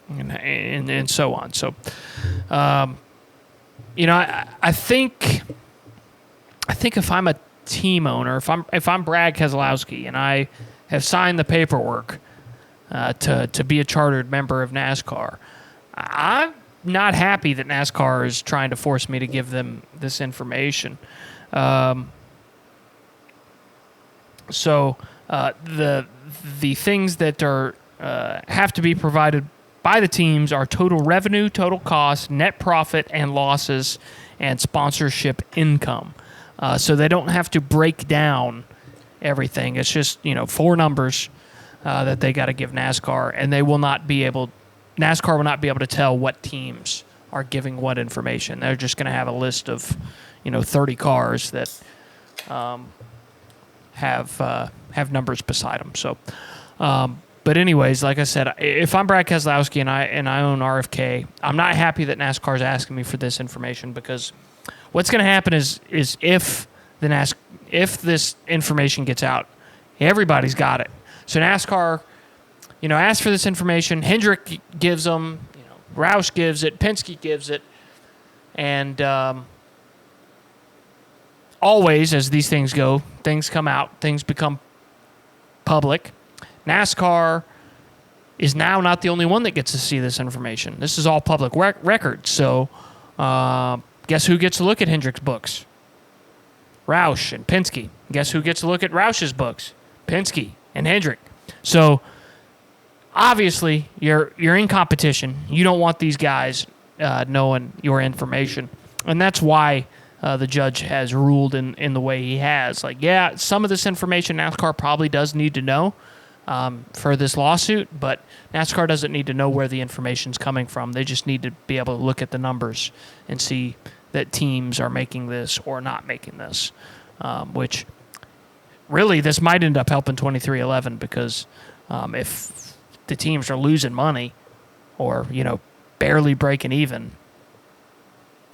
and so on. So, I think if I'm a team owner, if I'm Brad Keselowski and I have signed the paperwork to be a chartered member of NASCAR, I'm not happy that NASCAR is trying to force me to give them this information. So the things that are have to be provided by the teams are total revenue, total cost, net profit and losses, and sponsorship income. So they don't have to break down everything. It's just 4 numbers that they got to give NASCAR, and they will not be able. NASCAR will not be able to tell what teams are giving what information. They're just going to have a list of 30 cars that have numbers beside them. So, but anyways, like I said, if I'm Brad Keselowski and I own RFK, I'm not happy that NASCAR is asking me for this information, because what's going to happen is if this information gets out, everybody's got it. So NASCAR, asks for this information. Hendrick gives them, Roush gives it, Penske gives it, and always, as these things go, things come out, things become public. NASCAR is now not the only one that gets to see this information. This is all public record. So guess who gets to look at Hendrick's books? Roush and Penske. Guess who gets to look at Roush's books? Penske and Hendrick. So obviously, you're in competition. You don't want these guys knowing your information, and that's why the judge has ruled in the way he has. Like, yeah, some of this information NASCAR probably does need to know for this lawsuit, but NASCAR doesn't need to know where the information's coming from. They just need to be able to look at the numbers and see that teams are making this or not making this, which really this might end up helping 2311, because if the teams are losing money or, barely breaking even,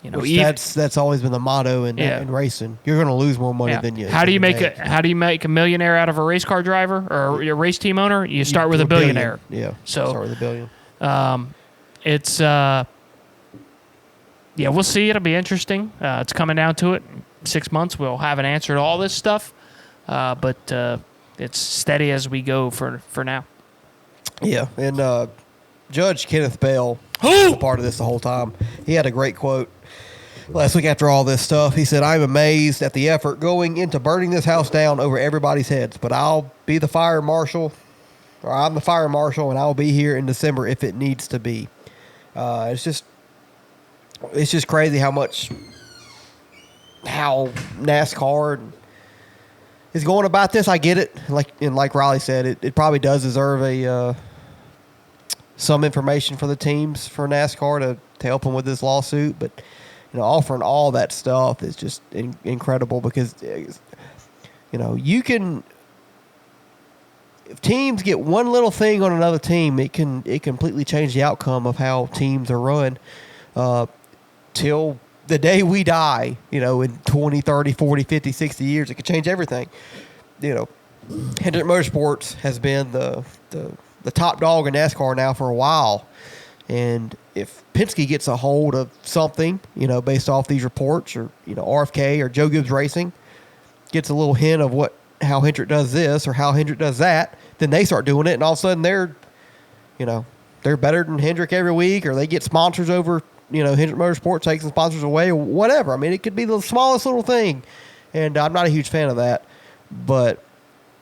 You know, Which that's always been the motto in racing. You're going to lose more money than you. How do you make a millionaire out of a race car driver or a race team owner? You start with a billionaire. Yeah. So start with a billion. It's we'll see. It'll be interesting. It's coming down to it. In 6 months, we'll have an answer to all this stuff. But it's steady as we go for now. Yeah, and Judge Kenneth Bell was a part of this the whole time. He had a great quote last week after all this stuff. He said, "I'm amazed at the effort going into burning this house down over everybody's heads, but I'll be the fire marshal, or I'm the fire marshal, and I'll be here in December if it needs to be." It's just crazy how NASCAR is going about this. I get it. Like Riley said, it probably does deserve some information for the teams for NASCAR to help them with this lawsuit. But offering all that stuff is just incredible because you can. If teams get one little thing on another team, it completely change the outcome of how teams are run till the day we die, in 20, 30, 40, 50, 60 years. It could change everything. Hendrick Motorsports has been the top dog in NASCAR now for a while. And if Penske gets a hold of something, based off these reports, or, RFK or Joe Gibbs Racing gets a little hint of how Hendrick does this or how Hendrick does that, then they start doing it, and all of a sudden they're better than Hendrick every week, or they get sponsors over, Hendrick Motorsports takes some sponsors away, or whatever. I mean, it could be the smallest little thing, and I'm not a huge fan of that. But,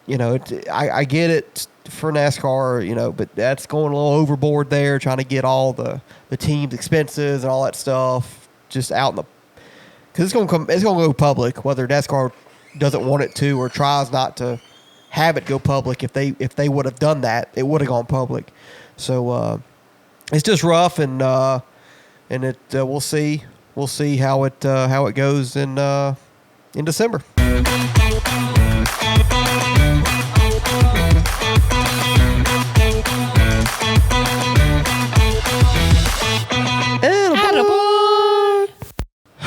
I get it for NASCAR, but that's going a little overboard there, trying to get all the team's expenses and all that stuff just out in the – because it's going to go public, whether NASCAR doesn't want it to or tries not to have it go public. If they would have done that, it would have gone public. So it's just rough, and we'll see how it goes in December.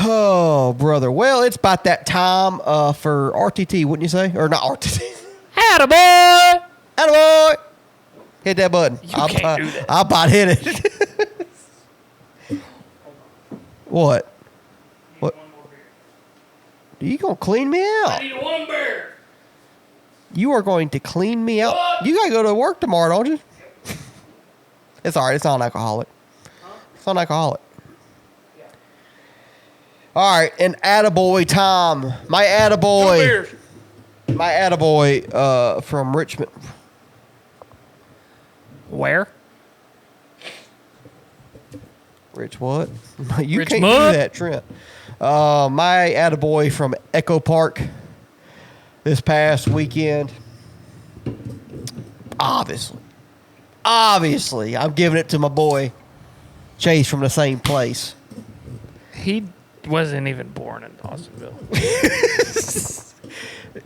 Oh, brother. Well, it's about that time for RTT, wouldn't you say? Or not RTT. Attaboy! Attaboy! Hit that button. Can't do that. I'll about hit it. What? What? You going to clean me out? I need one beer. You are going to clean me out? What? You got to go to work tomorrow, don't you? It's all right. It's non-alcoholic. It's non-alcoholic. All right, and Attaboy Tom. My Attaboy from Richmond. Where? Rich what? You Rich can't mud? do that, Trent. My Attaboy from EchoPark this past weekend. Obviously, I'm giving it to my boy Chase from the same place. He wasn't even born in Dawsonville.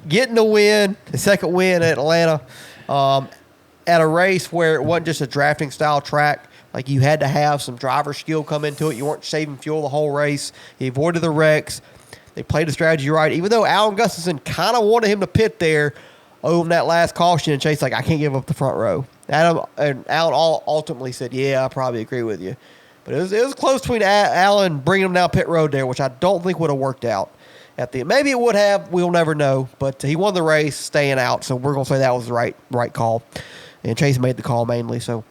Getting the win, the second win at Atlanta, at a race where it wasn't just a drafting style track. Like, you had to have some driver skill come into it. You weren't saving fuel the whole race. You avoided the wrecks. They played the strategy right. Even though Alan Gustafson kind of wanted him to pit there over that last caution, and Chase I can't give up the front row. Alan ultimately said, yeah, I probably agree with you. But it was close between Alan bringing him down pit road there, which I don't think would have worked out at the end. Maybe it would have. We'll never know. But he won the race, staying out. So we're going to say that was the right call. And Chase made the call mainly. So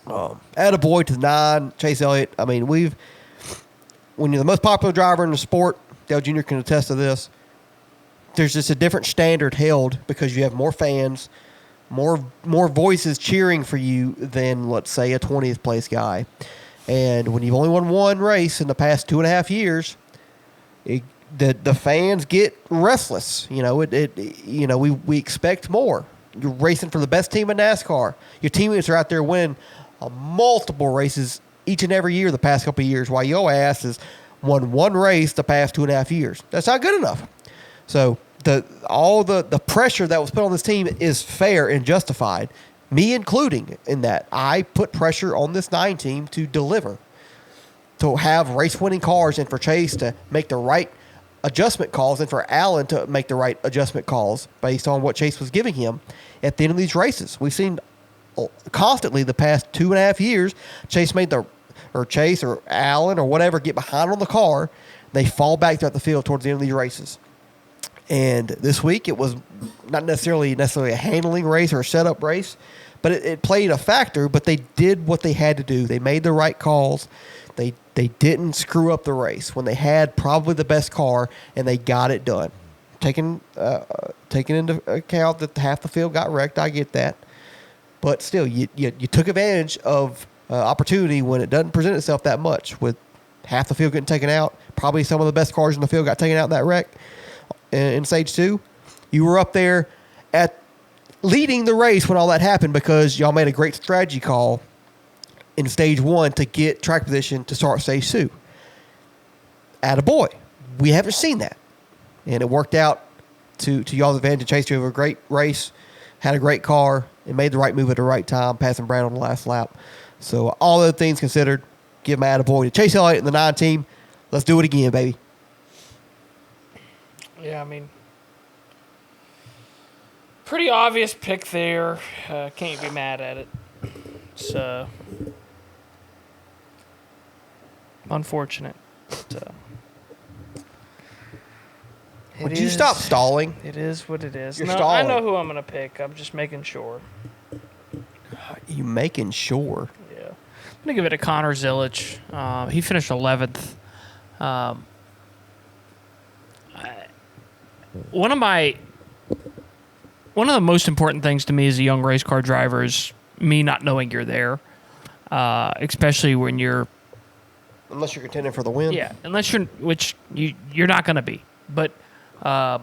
attaboy to the 9, Chase Elliott. I mean, when you're the most popular driver in the sport, Dale Jr. can attest to this, there's just a different standard held because you have more fans, more voices cheering for you than, let's say, a 20th place guy. And when you've only won one race in the past 2.5 years, the fans get restless. We expect more. You're racing for the best team in NASCAR. Your teammates are out there winning multiple races each and every year the past couple of years, while your ass has won one race the past 2.5 years. That's not good enough. So all the pressure that was put on this team is fair and justified. Me including in that. I put pressure on this 9 team to deliver to have race-winning cars and for Chase to make the right adjustment calls and for Allen to make the right adjustment calls based on what Chase was giving him at the end of these races. We've seen constantly the past 2.5 years, Chase or Allen or whatever get behind on the car. They fall back throughout the field towards the end of these races. And this week it was not necessarily a handling race or a setup race, but it played a factor. But they did what they had to do. They made the right calls. They didn't screw up the race when they had probably the best car, and they got it done. Taking into account that half the field got wrecked, I get that. But still, you took advantage of opportunity when it doesn't present itself that much. With half the field getting taken out, probably some of the best cars in the field got taken out in that wreck in Stage 2. You were up there at leading the race when all that happened because y'all made a great strategy call in Stage 1 to get track position to start Stage 2. Attaboy. We haven't seen that. And it worked out to y'all's advantage. Chase drove a great race, had a great car, and made the right move at the right time, passing Brad on the last lap. So all other things considered, give my attaboy to Chase Elliott in the 9 team. Let's do it again, baby. Yeah, I mean, pretty obvious pick there. Can't be mad at it. It's unfortunate. But, Would you stop stalling? It is what it is. You're No, stalling. I know who I'm going to pick. I'm just making sure. You making sure? Yeah. I'm going to give it to Connor Zilic. He finished 11th. One of the most important things to me as a young race car driver is me not knowing you're there, especially when you're... Unless you're contending for the win. Yeah, you're not going to be. But I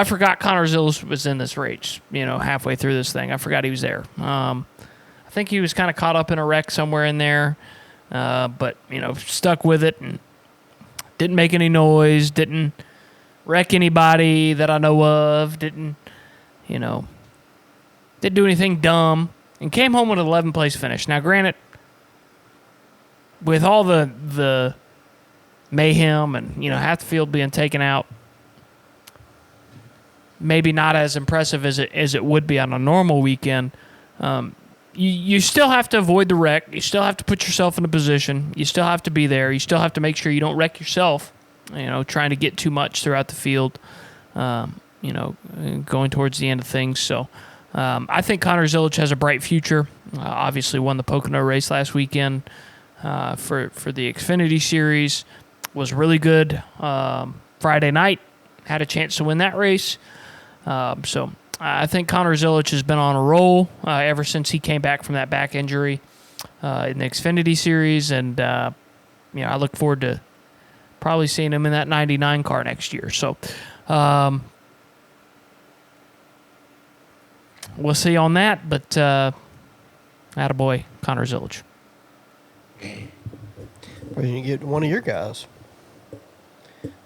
forgot Connor Zilic was in this race, halfway through this thing. I forgot he was there. I think he was kind of caught up in a wreck somewhere in there, but, stuck with it and didn't make any noise, didn't wreck anybody that I know of, didn't do anything dumb, and came home with an 11th place finish. Now, granted, with all the mayhem and, half the field being taken out, maybe not as impressive as it would be on a normal weekend. You still have to avoid the wreck. You still have to put yourself in a position. You still have to be there. You still have to make sure you don't wreck yourself, trying to get too much throughout the field, going towards the end of things. So I think Connor Zilic has a bright future. Obviously won the Pocono race last weekend for the Xfinity Series. Was really good Friday night. Had a chance to win that race. So I think Connor Zilic has been on a roll ever since he came back from that back injury in the Xfinity Series. And, I look forward to probably seeing him in that 99 car next year. So we'll see on that. But attaboy, Connor Zilic. Or you get one of your guys.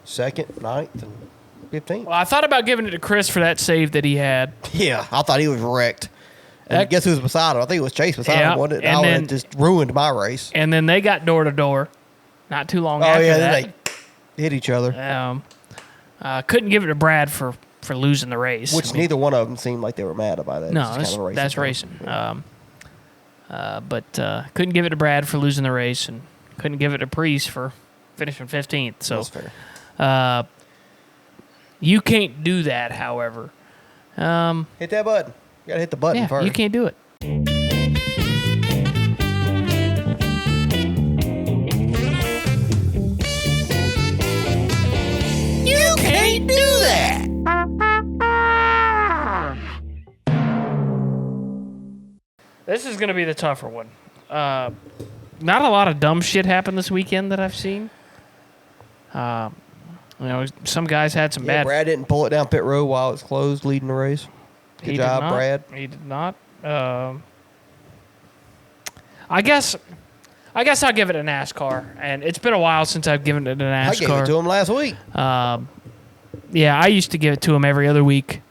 2nd, 9th, and 15th. Well, I thought about giving it to Chris for that save that he had. Yeah, I thought he was wrecked. And guess who was beside him? I think it was Chase beside him, wasn't it? And then, it just ruined my race. And then they got door to door not too long after that. that. They hit each other. Couldn't give it to Brad for losing the race. Which neither one of them seemed like they were mad about that. No, that's racing. Yeah. But couldn't give it to Brad for losing the race, and couldn't give it to Priest for finishing 15th. So that's fair. You can't do that, however. Hit that button. You got to hit the button first. You can't do it. You can't do that. This is going to be the tougher one. Not a lot of dumb shit happened this weekend that I've seen. Some guys had some bad... Brad didn't pull it down pit road while it was closed, leading the race. Good job, Brad. He did not. I guess I'll give it a NASCAR, and it's been a while since I've given it a NASCAR. I gave it to him last week. Yeah, I used to give it to him every other week.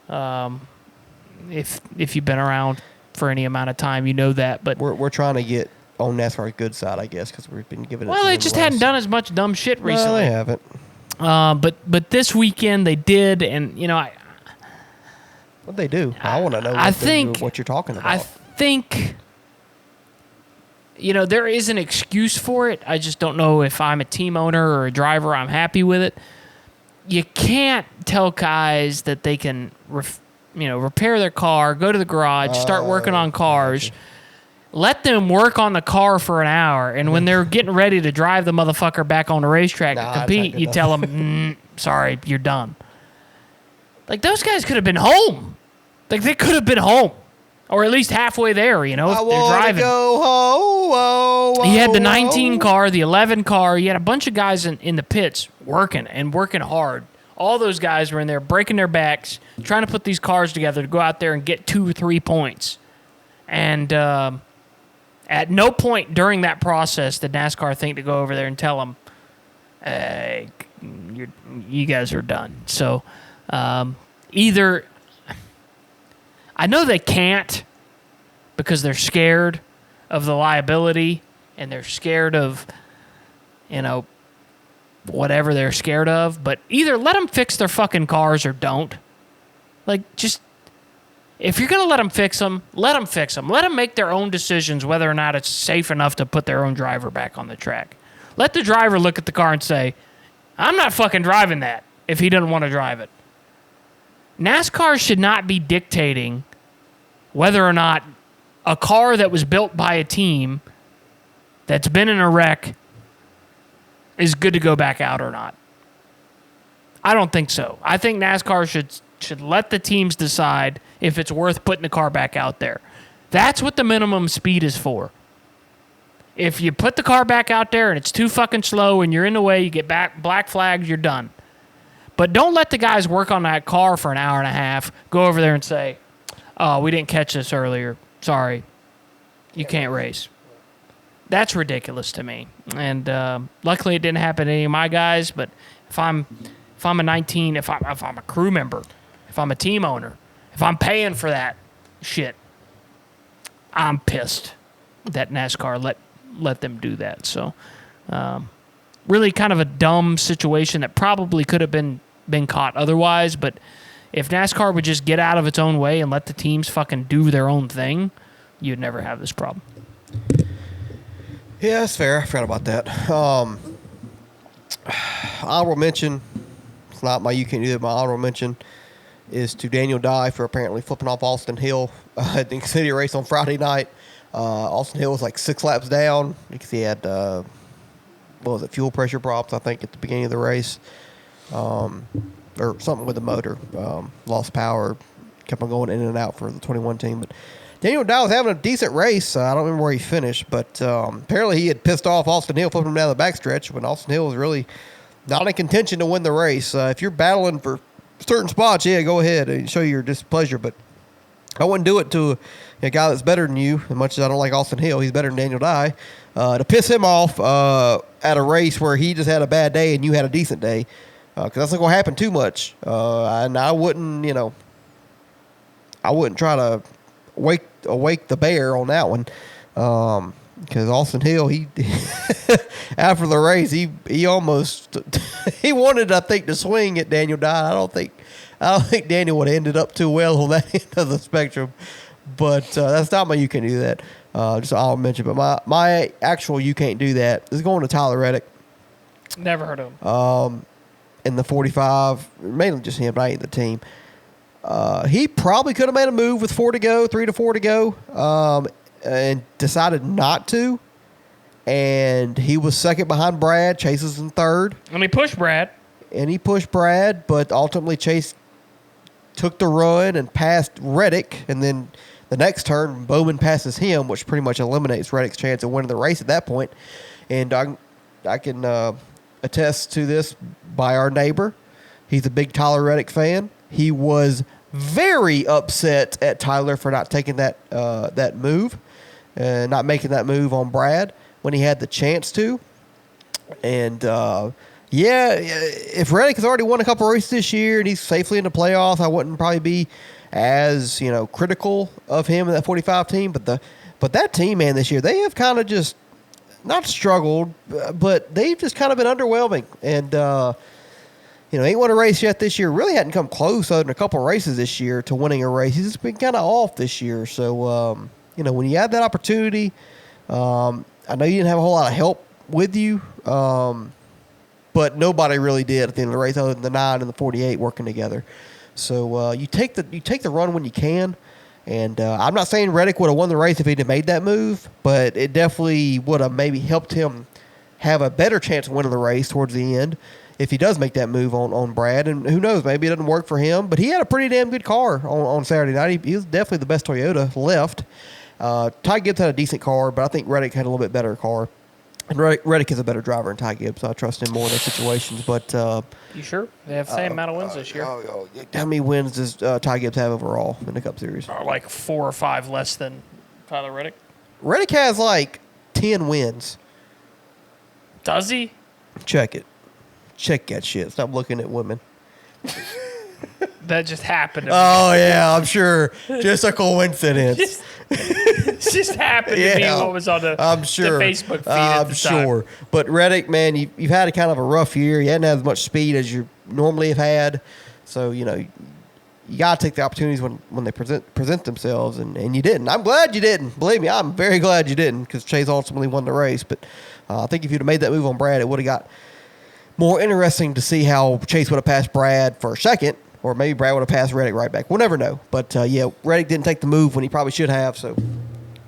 If you've been around for any amount of time, you know that. But we're trying to get on NASCAR's good side, I guess, because we've been giving it. Well, to they them just less. hadn't done as much dumb shit recently. No, they haven't. But this weekend they did, and What'd they do? I want to know. What you're talking about. I think there is an excuse for it. I just don't know if I'm a team owner or a driver, I'm happy with it. You can't tell guys that they can, repair their car, go to the garage, start working on cars. Let them work on the car for an hour, and when they're getting ready to drive the motherfucker back on the racetrack to compete, you tell them, sorry, you're done. Like, those guys could have been home. Like, they could have been home. Or at least halfway there, if they're driving. Go home. He had the 19 car, the 11 car. He had a bunch of guys in the pits working hard. All those guys were in there breaking their backs, trying to put these cars together to go out there and get 2 or 3 points. And at no point during that process did NASCAR think to go over there and tell them, hey, you guys are done. So either... I know they can't because they're scared of the liability and they're scared of, whatever they're scared of. But either let them fix their fucking cars or don't. Like, just, if you're going to let them fix them, let them fix them. Let them make their own decisions whether or not it's safe enough to put their own driver back on the track. Let the driver look at the car and say, I'm not fucking driving that if he doesn't want to drive it. NASCAR should not be dictating whether or not a car that was built by a team that's been in a wreck is good to go back out or not. I don't think so. I think NASCAR should let the teams decide if it's worth putting the car back out there. That's what the minimum speed is for. If you put the car back out there and it's too fucking slow and you're in the way, you get back black flags, you're done. But don't let the guys work on that car for an hour and a half, go over there and say, oh, we didn't catch this earlier. Sorry. You can't race. That's ridiculous to me. And luckily it didn't happen to any of my guys, but if I'm a 19, if I'm a crew member, if I'm a team owner, if I'm paying for that shit, I'm pissed that NASCAR let them do that. So really kind of a dumb situation that probably could have been caught otherwise, but if NASCAR would just get out of its own way and let the teams fucking do their own thing, you'd never have this problem. Yeah, that's fair. I forgot about that. Honorable mention, it's not my you can't do that, my honorable mention is to Daniel Dye for apparently flipping off Austin Hill at the Xfinity race on Friday night. Austin Hill was like 6 laps down because he had fuel pressure problems, I think, at the beginning of the race, or something with the motor. Lost power, kept on going in and out for the 21 team. But Daniel Dye was having a decent race. I don't remember where he finished, but apparently he had pissed off Austin Hill, flipping him down the backstretch when Austin Hill was really not in contention to win the race. If you're battling for certain spots, yeah, go ahead and show your displeasure, but I wouldn't do it to a guy that's better than you. As much as I don't like Austin Hill, he's better than Daniel Dye. To piss him off at a race where he just had a bad day and you had a decent day, because that's not going to happen too much. And I wouldn't, I wouldn't try to awake the bear on that one, because Austin Hill, he after the race, he almost he wanted, I think, to swing at Daniel Dye. I don't think Daniel would have ended up too well on that end of the spectrum. But that's not my you can't do that. Just I'll mention. But my actual you can't do that is going to Tyler Reddick. Never heard of him. In the 45, mainly just him, but I ain't the team. He probably could have made a move with 3 to 4 to go, and decided not to. And he was second behind Brad. Chase was in third. And he pushed Brad. But ultimately Chase took the run and passed Reddick, and then the next turn, Bowman passes him, which pretty much eliminates Reddick's chance of winning the race at that point. And I can attest to this by our neighbor. He's a big Tyler Reddick fan. He was very upset at Tyler for not taking that move, not making that move on Brad when he had the chance to. And if Reddick has already won a couple races this year and he's safely in the playoffs, I wouldn't probably be as critical of him in that 45 team. But the But that team, man, this year, they have kind of just not struggled, but they've just kind of been underwhelming. And, ain't won a race yet this year. Really hadn't come close other than a couple races this year to winning a race. He's been kind of off this year. So, when you have that opportunity, I know you didn't have a whole lot of help with you, but nobody really did at the end of the race other than the 9 and the 48 working together. So you take the run when you can. And I'm not saying Reddick would have won the race if he'd have made that move, but it definitely would have maybe helped him have a better chance of winning the race towards the end if he does make that move on Brad. And who knows, maybe it doesn't work for him. But he had a pretty damn good car on Saturday night. He was definitely the best Toyota left. Ty Gibbs had a decent car, but I think Reddick had a little bit better car. And Reddick is a better driver than Ty Gibbs, so I trust him more in those situations. But you sure? They have the same amount of wins this year? How many wins does Ty Gibbs have overall in the Cup Series? Like 4 or 5 less than Tyler Reddick. Reddick has like 10 wins. Does he? Check it. Check that shit. Stop looking at women. That just happened. Yeah, I'm sure. Just a coincidence. just happened to be what was on the Facebook feed at the time. Sure. But Reddick, man, you've had a kind of a rough year. You hadn't had as much speed as you normally have had. So, you got to take the opportunities when they present themselves, and you didn't. I'm glad you didn't. Believe me, I'm very glad you didn't because Chase ultimately won the race. But I think if you'd have made that move on Brad, it would have got more interesting to see how Chase would have passed Brad for a second. Or maybe Brad would have passed Reddick right back. We'll never know. But, Reddick didn't take the move when he probably should have, so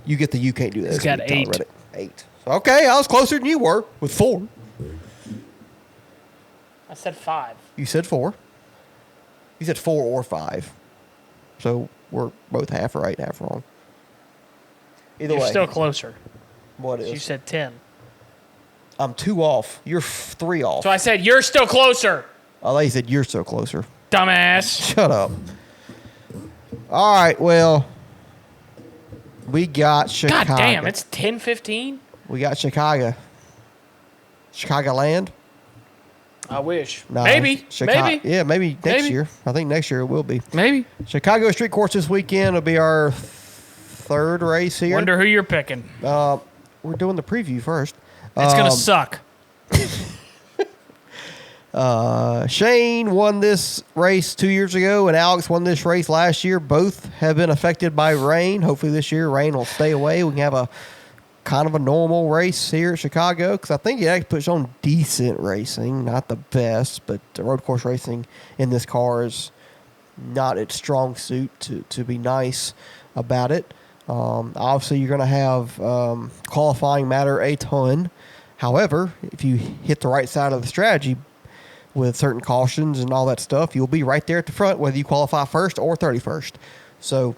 you get the you can't do this. He's got 8. Reddick. 8. Okay, I was closer than you were with 4. I said 5. You said 4. You said 4 or 5. So we're both half right, half wrong. Either way. You're still closer. What is? You said 10. I'm 2 off. You're 3 off. So I said, you're still closer. I thought you said you're so closer. Dumbass. Shut up. All right, well, we got Chicago. God damn, it's 10:15. We got Chicago. Chicagoland? I wish. No, maybe. Maybe. Yeah, maybe next Maybe. year. I think next year it will be. Maybe. Chicago Street Course this weekend will be our 3rd race here. Wonder who you're picking. We're doing the preview first. It's going to suck. Shane won this race 2 years ago, and Alex won this race last year. Both have been affected by rain. Hopefully this year rain will stay away. We can have a kind of a normal race here at Chicago because I think it actually puts on decent racing. Not the best, but the road course racing in this car is not its strong suit to be nice about it. Obviously, you're going to have qualifying matter a ton. However, if you hit the right side of the strategy with certain cautions and all that stuff, you'll be right there at the front, whether you qualify first or 31st. So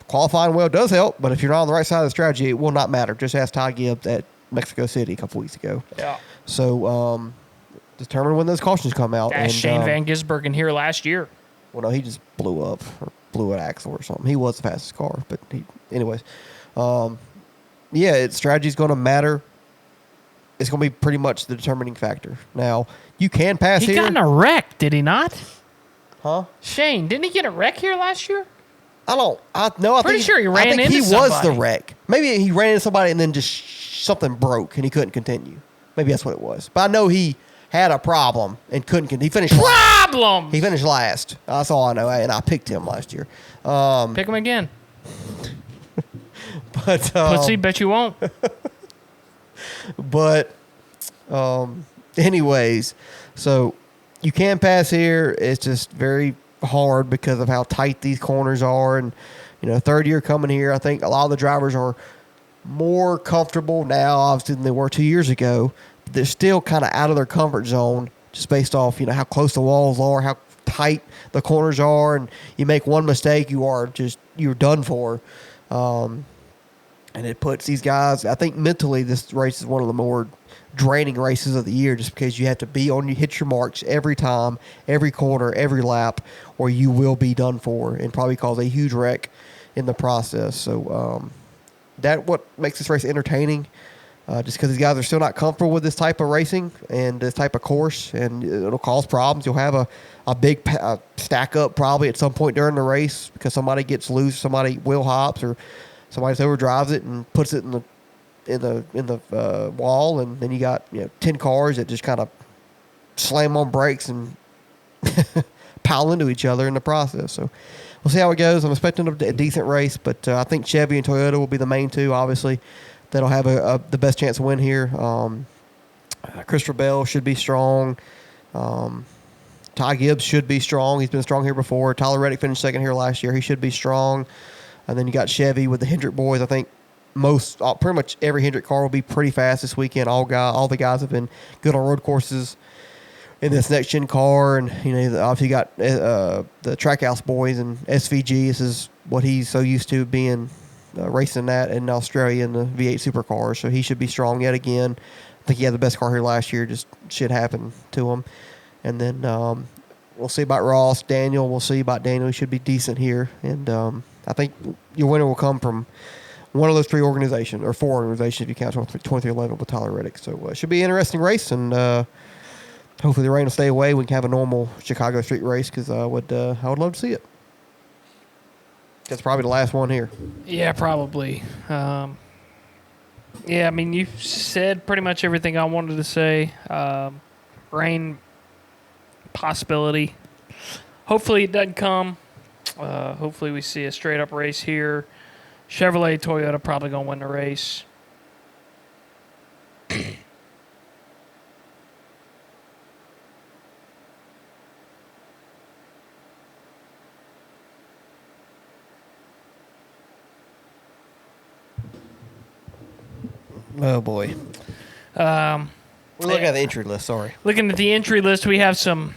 qualifying well does help, but if you're not on the right side of the strategy, it will not matter. Just ask Ty Gibbs at Mexico City a couple weeks ago. Yeah. So determine when those cautions come out. That's Shane Van Gisbergen here last year. Well, no, he just blew up or blew an axle or something. He was the fastest car, but anyways. Strategy's going to matter. It's going to be pretty much the determining factor. Now, you can pass here. He got in a wreck, did he not? Huh? Shane, didn't he get a wreck here last year? Pretty sure he ran into he somebody. was the wreck. Maybe he ran into somebody and then just something broke and he couldn't continue. Maybe that's what it was. But I know he had a problem and couldn't continue. He finished Problem! He finished last. That's all I know. And I picked him last year. Pick him again. But Pussy, bet you won't. But anyways, so you can pass here. It's just very hard because of how tight these corners are. And, third year coming here, I think a lot of the drivers are more comfortable now, obviously, than they were 2 years ago. But they're still kind of out of their comfort zone just based off, how close the walls are, how tight the corners are. And you make one mistake, you're done for. And it puts these guys, I think mentally this race is one of the more draining races of the year just because you have to hit your marks every time, every corner, every lap, or you will be done for and probably cause a huge wreck in the process. So that's what makes this race entertaining, just because these guys are still not comfortable with this type of racing and this type of course, and it'll cause problems. You'll have a big stack up probably at some point during the race because somebody gets loose, somebody wheel hops, or somebody just overdrives it and puts it in the wall, and then you got 10 cars that just kind of slam on brakes and pile into each other in the process. So we'll see how it goes. I'm expecting a decent race, but I think Chevy and Toyota will be the main two, obviously, that'll have the best chance to win here. Christopher Bell should be strong. Ty Gibbs should be strong. He's been strong here before. Tyler Reddick finished second here last year. He should be strong. And then you got Chevy with the Hendrick boys. I think pretty much every Hendrick car will be pretty fast this weekend. All the guys have been good on road courses in this next gen car, and obviously you got the Trackhouse boys and SVG. This is what he's so used to being racing that in Australia in the V8 supercars. So he should be strong yet again. I think he had the best car here last year. Just shit happened to him. And then we'll see about Ross. Daniel, we'll see about Daniel. He should be decent here. And I think your winner will come from one of those three organizations, or four organizations if you count 2311 with Tyler Reddick. So it should be an interesting race, and hopefully the rain will stay away. We can have a normal Chicago street race, because I would love to see it. That's probably the last one here. Yeah, probably. Yeah, I mean, you said pretty much everything I wanted to say. Rain possibility. Hopefully it doesn't come. Hopefully we see a straight-up race here. Chevrolet, Toyota probably going to win the race. Oh, boy. We're looking at the entry list, sorry. Looking at the entry list, we have some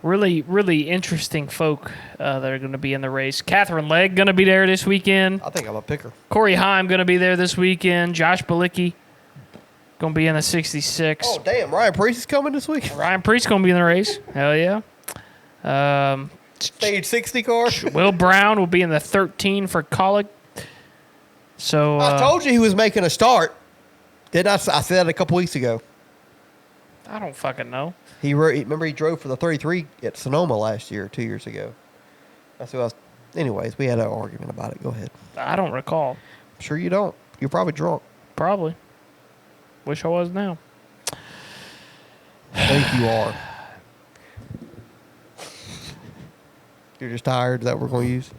really, really interesting folk that are going to be in the race. Catherine Legg going to be there this weekend. I think I'm a picker. Corey Heim going to be there this weekend. Josh Balicki going to be in the 66. Oh, damn. Ryan Priest is coming this week. Ryan Priest going to be in the race. Hell yeah. Stage 60 car. Will Brown will be in the 13 for Colic. So I told you he was making a start. Didn't I? I said that a couple weeks ago. I don't fucking know. Remember he drove for the 33 at Sonoma last year, 2 years ago. That's what I was. Anyways, we had an argument about it. Go ahead. I don't recall. I'm sure you don't. You're probably drunk. Probably. Wish I was now. I think you are. You're just tired. Is that what we're going to use?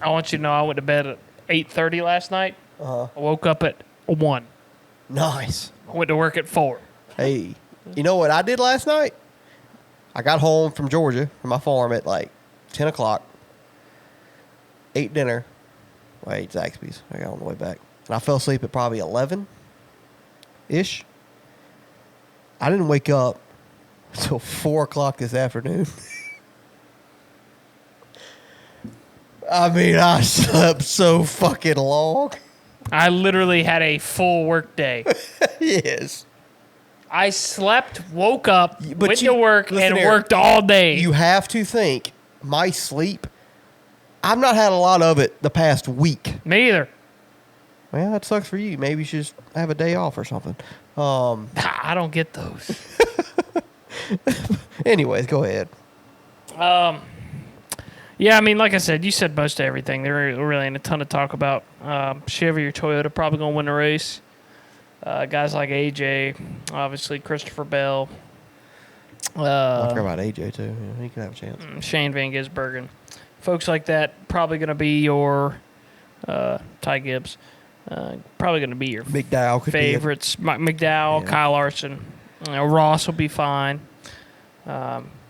I want you to know I went to bed at 8:30 last night. Uh-huh. I woke up at 1. Nice. I went to work at 4. Hey, you know what I did last night? I got home from Georgia, from my farm, at like 10 o'clock. Ate dinner. Well, I ate Zaxby's. I got on the way back. And I fell asleep at probably 11-ish. I didn't wake up until 4 o'clock this afternoon. I mean, I slept so fucking long. I literally had a full work day. Yes. I slept, woke up, But went to work, and here, worked all day. You have to think, my sleep, I've not had a lot of it the past week. Me either. Well, that sucks for you. Maybe you should just have a day off or something. I don't get those. Anyways, go ahead. Yeah, I mean, like I said, you said most of everything. There really ain't a ton to talk about. Chevy or Toyota probably going to win the race. Guys like AJ, obviously Christopher Bell. I forgot about AJ, too. Yeah, he could have a chance. Shane Van Gisbergen. Folks like that probably going to be your Ty Gibbs. Probably going to be your McDowell could favorites. McDowell, Yeah. Kyle Larson. Ross will be fine.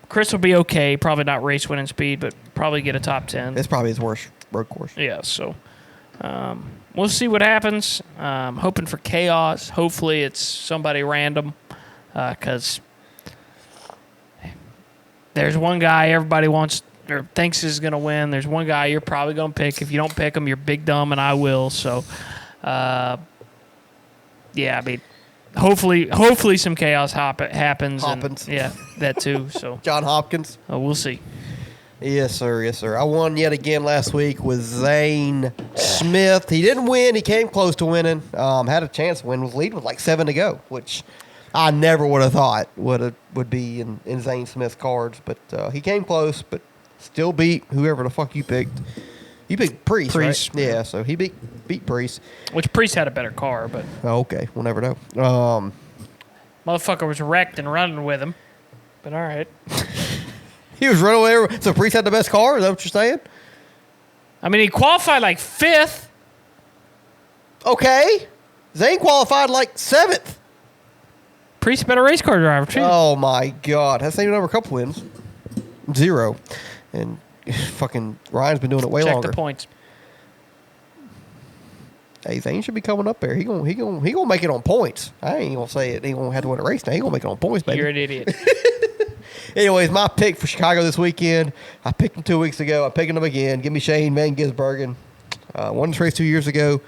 Chris will be okay. Probably not race winning speed, but probably get a top 10. It's probably his worst road course. Yeah, so we'll see what happens. Hoping for chaos. Hopefully it's somebody random, because there's one guy everybody wants or thinks is going to win. There's one guy you're probably going to pick. If you don't pick him, you're big dumb, and I will. So, yeah, I mean, hopefully some chaos happens. Hoppins. And, yeah, that too. So John Hopkins. we'll see. Yes, sir. Yes, sir. I won yet again last week with Zane Smith. He didn't win. He came close to winning. Had a chance to win. Was leading with like 7 to go, which I never would have thought would be in Zane Smith's cards. But he came close, but still beat whoever the fuck you picked. You picked Priest, Priest, right? Yeah, so he beat Priest. Which Priest had a better car, but Oh, okay, we'll never know. motherfucker was wrecked and running with him. But all right. He was running over. So Priest had the best car? Is that what you're saying? I mean, he qualified like 5th. Okay. Zane qualified like 7th. Priest better race car driver too. Oh my God. That's not even over a couple wins. 0. And fucking Ryan's been doing it way Check longer. the points. Hey, Zane should be coming up there. He gonna make it on points. I ain't gonna say it. He gonna have to win a race now. He gonna make it on points, baby. You're an idiot. Anyways, my pick for Chicago this weekend. I picked him 2 weeks ago. I'm picking him again. Give me Shane Van Gisbergen. Won this race 2 years ago.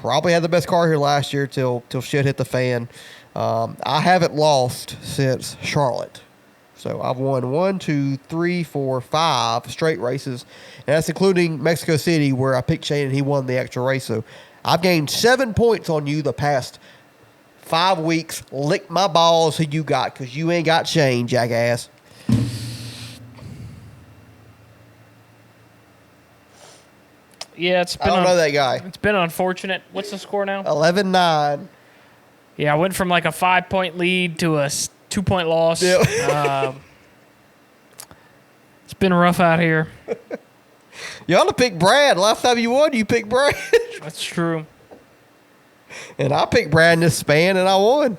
Probably had the best car here last year till shit hit the fan. I haven't lost since Charlotte. So I've won 1, 2, 3, 4, 5 straight races. And that's including Mexico City where I picked Shane and he won the extra race. So I've gained 7 points on you the past 5 weeks. Lick my balls who you got because you ain't got Shane, jackass. Yeah, it's been I don't know that guy. It's been unfortunate. What's the score now? 11-9. Yeah, I went from like a 5-point lead to a 2-point loss. Yep. It's been rough out here. You ought to pick Brad. Last time you won, you picked Brad. That's true. And I picked Brad in this span, and I won.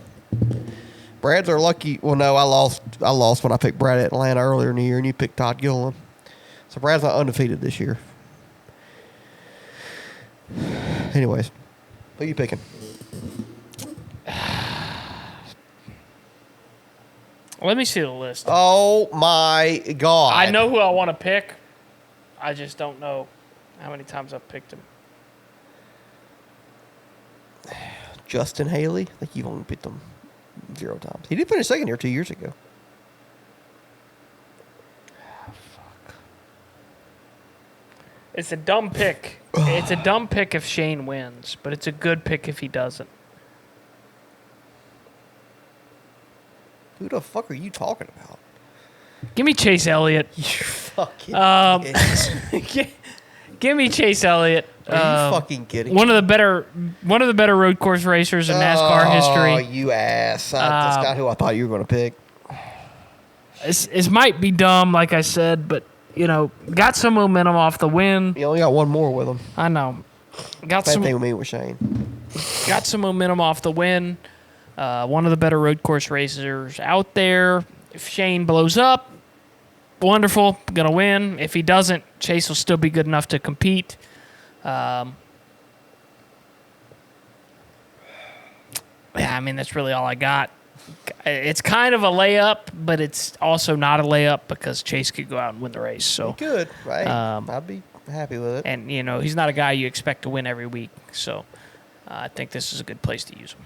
Brad's our lucky. Well, no, I lost when I picked Brad at Atlanta earlier in the year, and you picked Todd Gilliland. So Brad's not undefeated this year. Anyways, who you picking? Let me see the list. Oh, my God. I know who I want to pick. I just don't know how many times I've picked him. Justin Haley. I think you've only picked him 0 times. He did finish second here 2 years ago. It's a dumb pick. It's a dumb pick if Shane wins, but it's a good pick if he doesn't. Who the fuck are you talking about? Give me Chase Elliott. You fucking Give me Chase Elliott. Are you fucking kidding? One of the better road course racers in NASCAR history. Oh, you ass. That's not who I thought you were going to pick. This might be dumb, like I said, but, got some momentum off the win. You only got one more with him. I know. Same thing with me with Shane. Got some momentum off the win. One of the better road course racers out there. If Shane blows up, wonderful, gonna win. If he doesn't, Chase will still be good enough to compete. Yeah, I mean, that's really all I got. It's kind of a layup, but it's also not a layup because Chase could go out and win the race. So Good, right? I'd be happy with it. and he's not a guy you expect to win every week. So I think this is a good place to use him.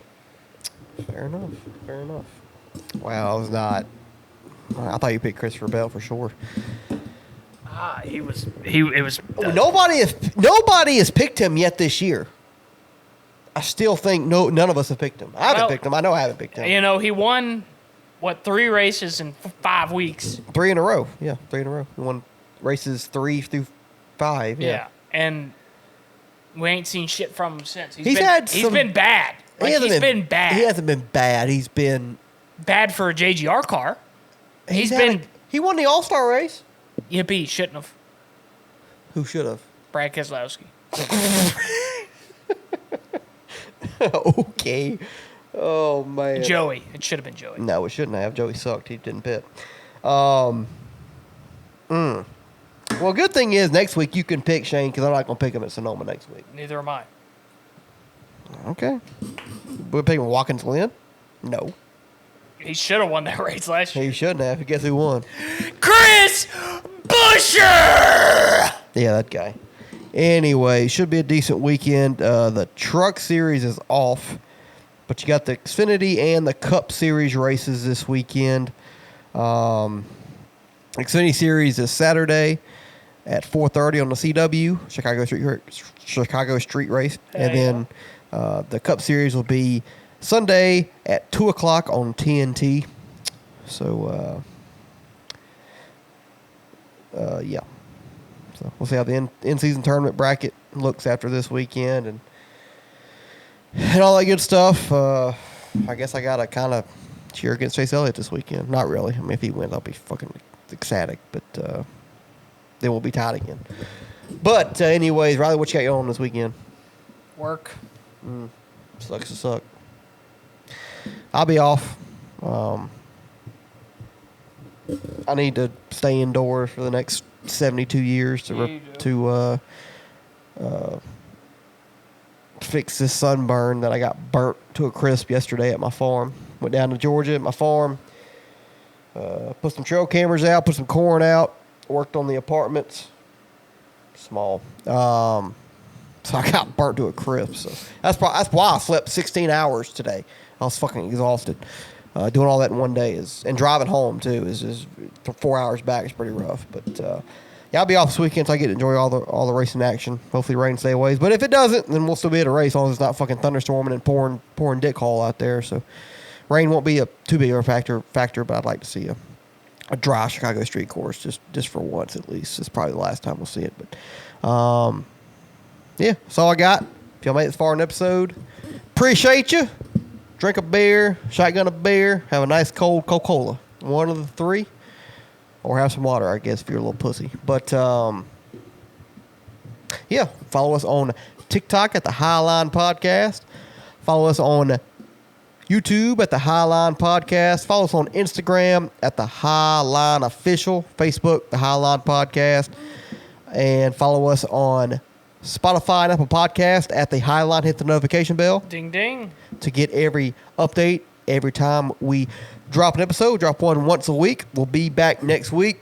Fair enough. Wow, I was not. I thought you picked Christopher Bell for sure. It was. Nobody has picked him yet this year. I still think none of us have picked him. I haven't picked him. I know I haven't picked him. He won 3 races in 5 weeks. 3 in a row. Yeah, 3 in a row. He won races 3 through 5. Yeah, and we ain't seen shit from him since. He's been bad. He's been bad. He hasn't been bad. He's been bad for a JGR car. He won the All-Star race. Yep, he shouldn't have. Who should have? Brad Keselowski. Okay. Oh man. Joey. It should have been Joey. No, it shouldn't have. Joey sucked. He didn't pit. Well, good thing is next week you can pick Shane because I'm not going to pick him at Sonoma next week. Neither am I. Okay. We're picking Watkins Glen? No. He should have won that race last year. He shouldn't have. Guess who won? Chris Puchyr! Yeah, that guy. Anyway, should be a decent weekend. The Truck Series is off, but you got the Xfinity and the Cup Series races this weekend. Xfinity Series is Saturday at 4:30 on the CW, Chicago Street Race, and then the Cup Series will be Sunday at 2:00 on TNT. So, yeah. So we'll see how the in-season tournament bracket looks after this weekend and all that good stuff. I guess I got to kind of cheer against Chase Elliott this weekend. Not really. I mean, if he wins, I'll be fucking ecstatic. But then we'll be tied again. But anyways, Riley, what you got on this weekend? Work. Sucks to suck. I'll be off. I need to stay indoors for the next 72 years to fix this sunburn that I got burnt to a crisp yesterday at my farm. Went down to Georgia at my farm, put some trail cameras out, put some corn out, worked on the apartments. Small. So I got burnt to a crisp. So that's why I slept 16 hours today. I was fucking exhausted. Doing all that in one day and driving home too is 4 hours back is pretty rough. But yeah, I'll be off this weekend, so I get to enjoy all the racing action. Hopefully rain stay away. But if it doesn't, then we'll still be at a race as long as it's not fucking thunderstorming and pouring dick hole out there. So rain won't be too big of a factor. But I'd like to see a dry Chicago street course just for once at least. It's probably the last time we'll see it. But yeah, that's all I got. If y'all made it this far in the episode, appreciate you. Drink a beer, shotgun a beer, have a nice cold Coca-Cola. One of the three. Or have some water, I guess, if you're a little pussy. But, yeah, follow us on TikTok at the Highline Podcast. Follow us on YouTube at the Highline Podcast. Follow us on Instagram at the Highline Official. Facebook, the Highline Podcast. And follow us on Spotify and Apple Podcast at the Highline. Hit the notification bell. Ding, ding. To get every update every time we drop an episode. Drop one once a week. We'll be back next week.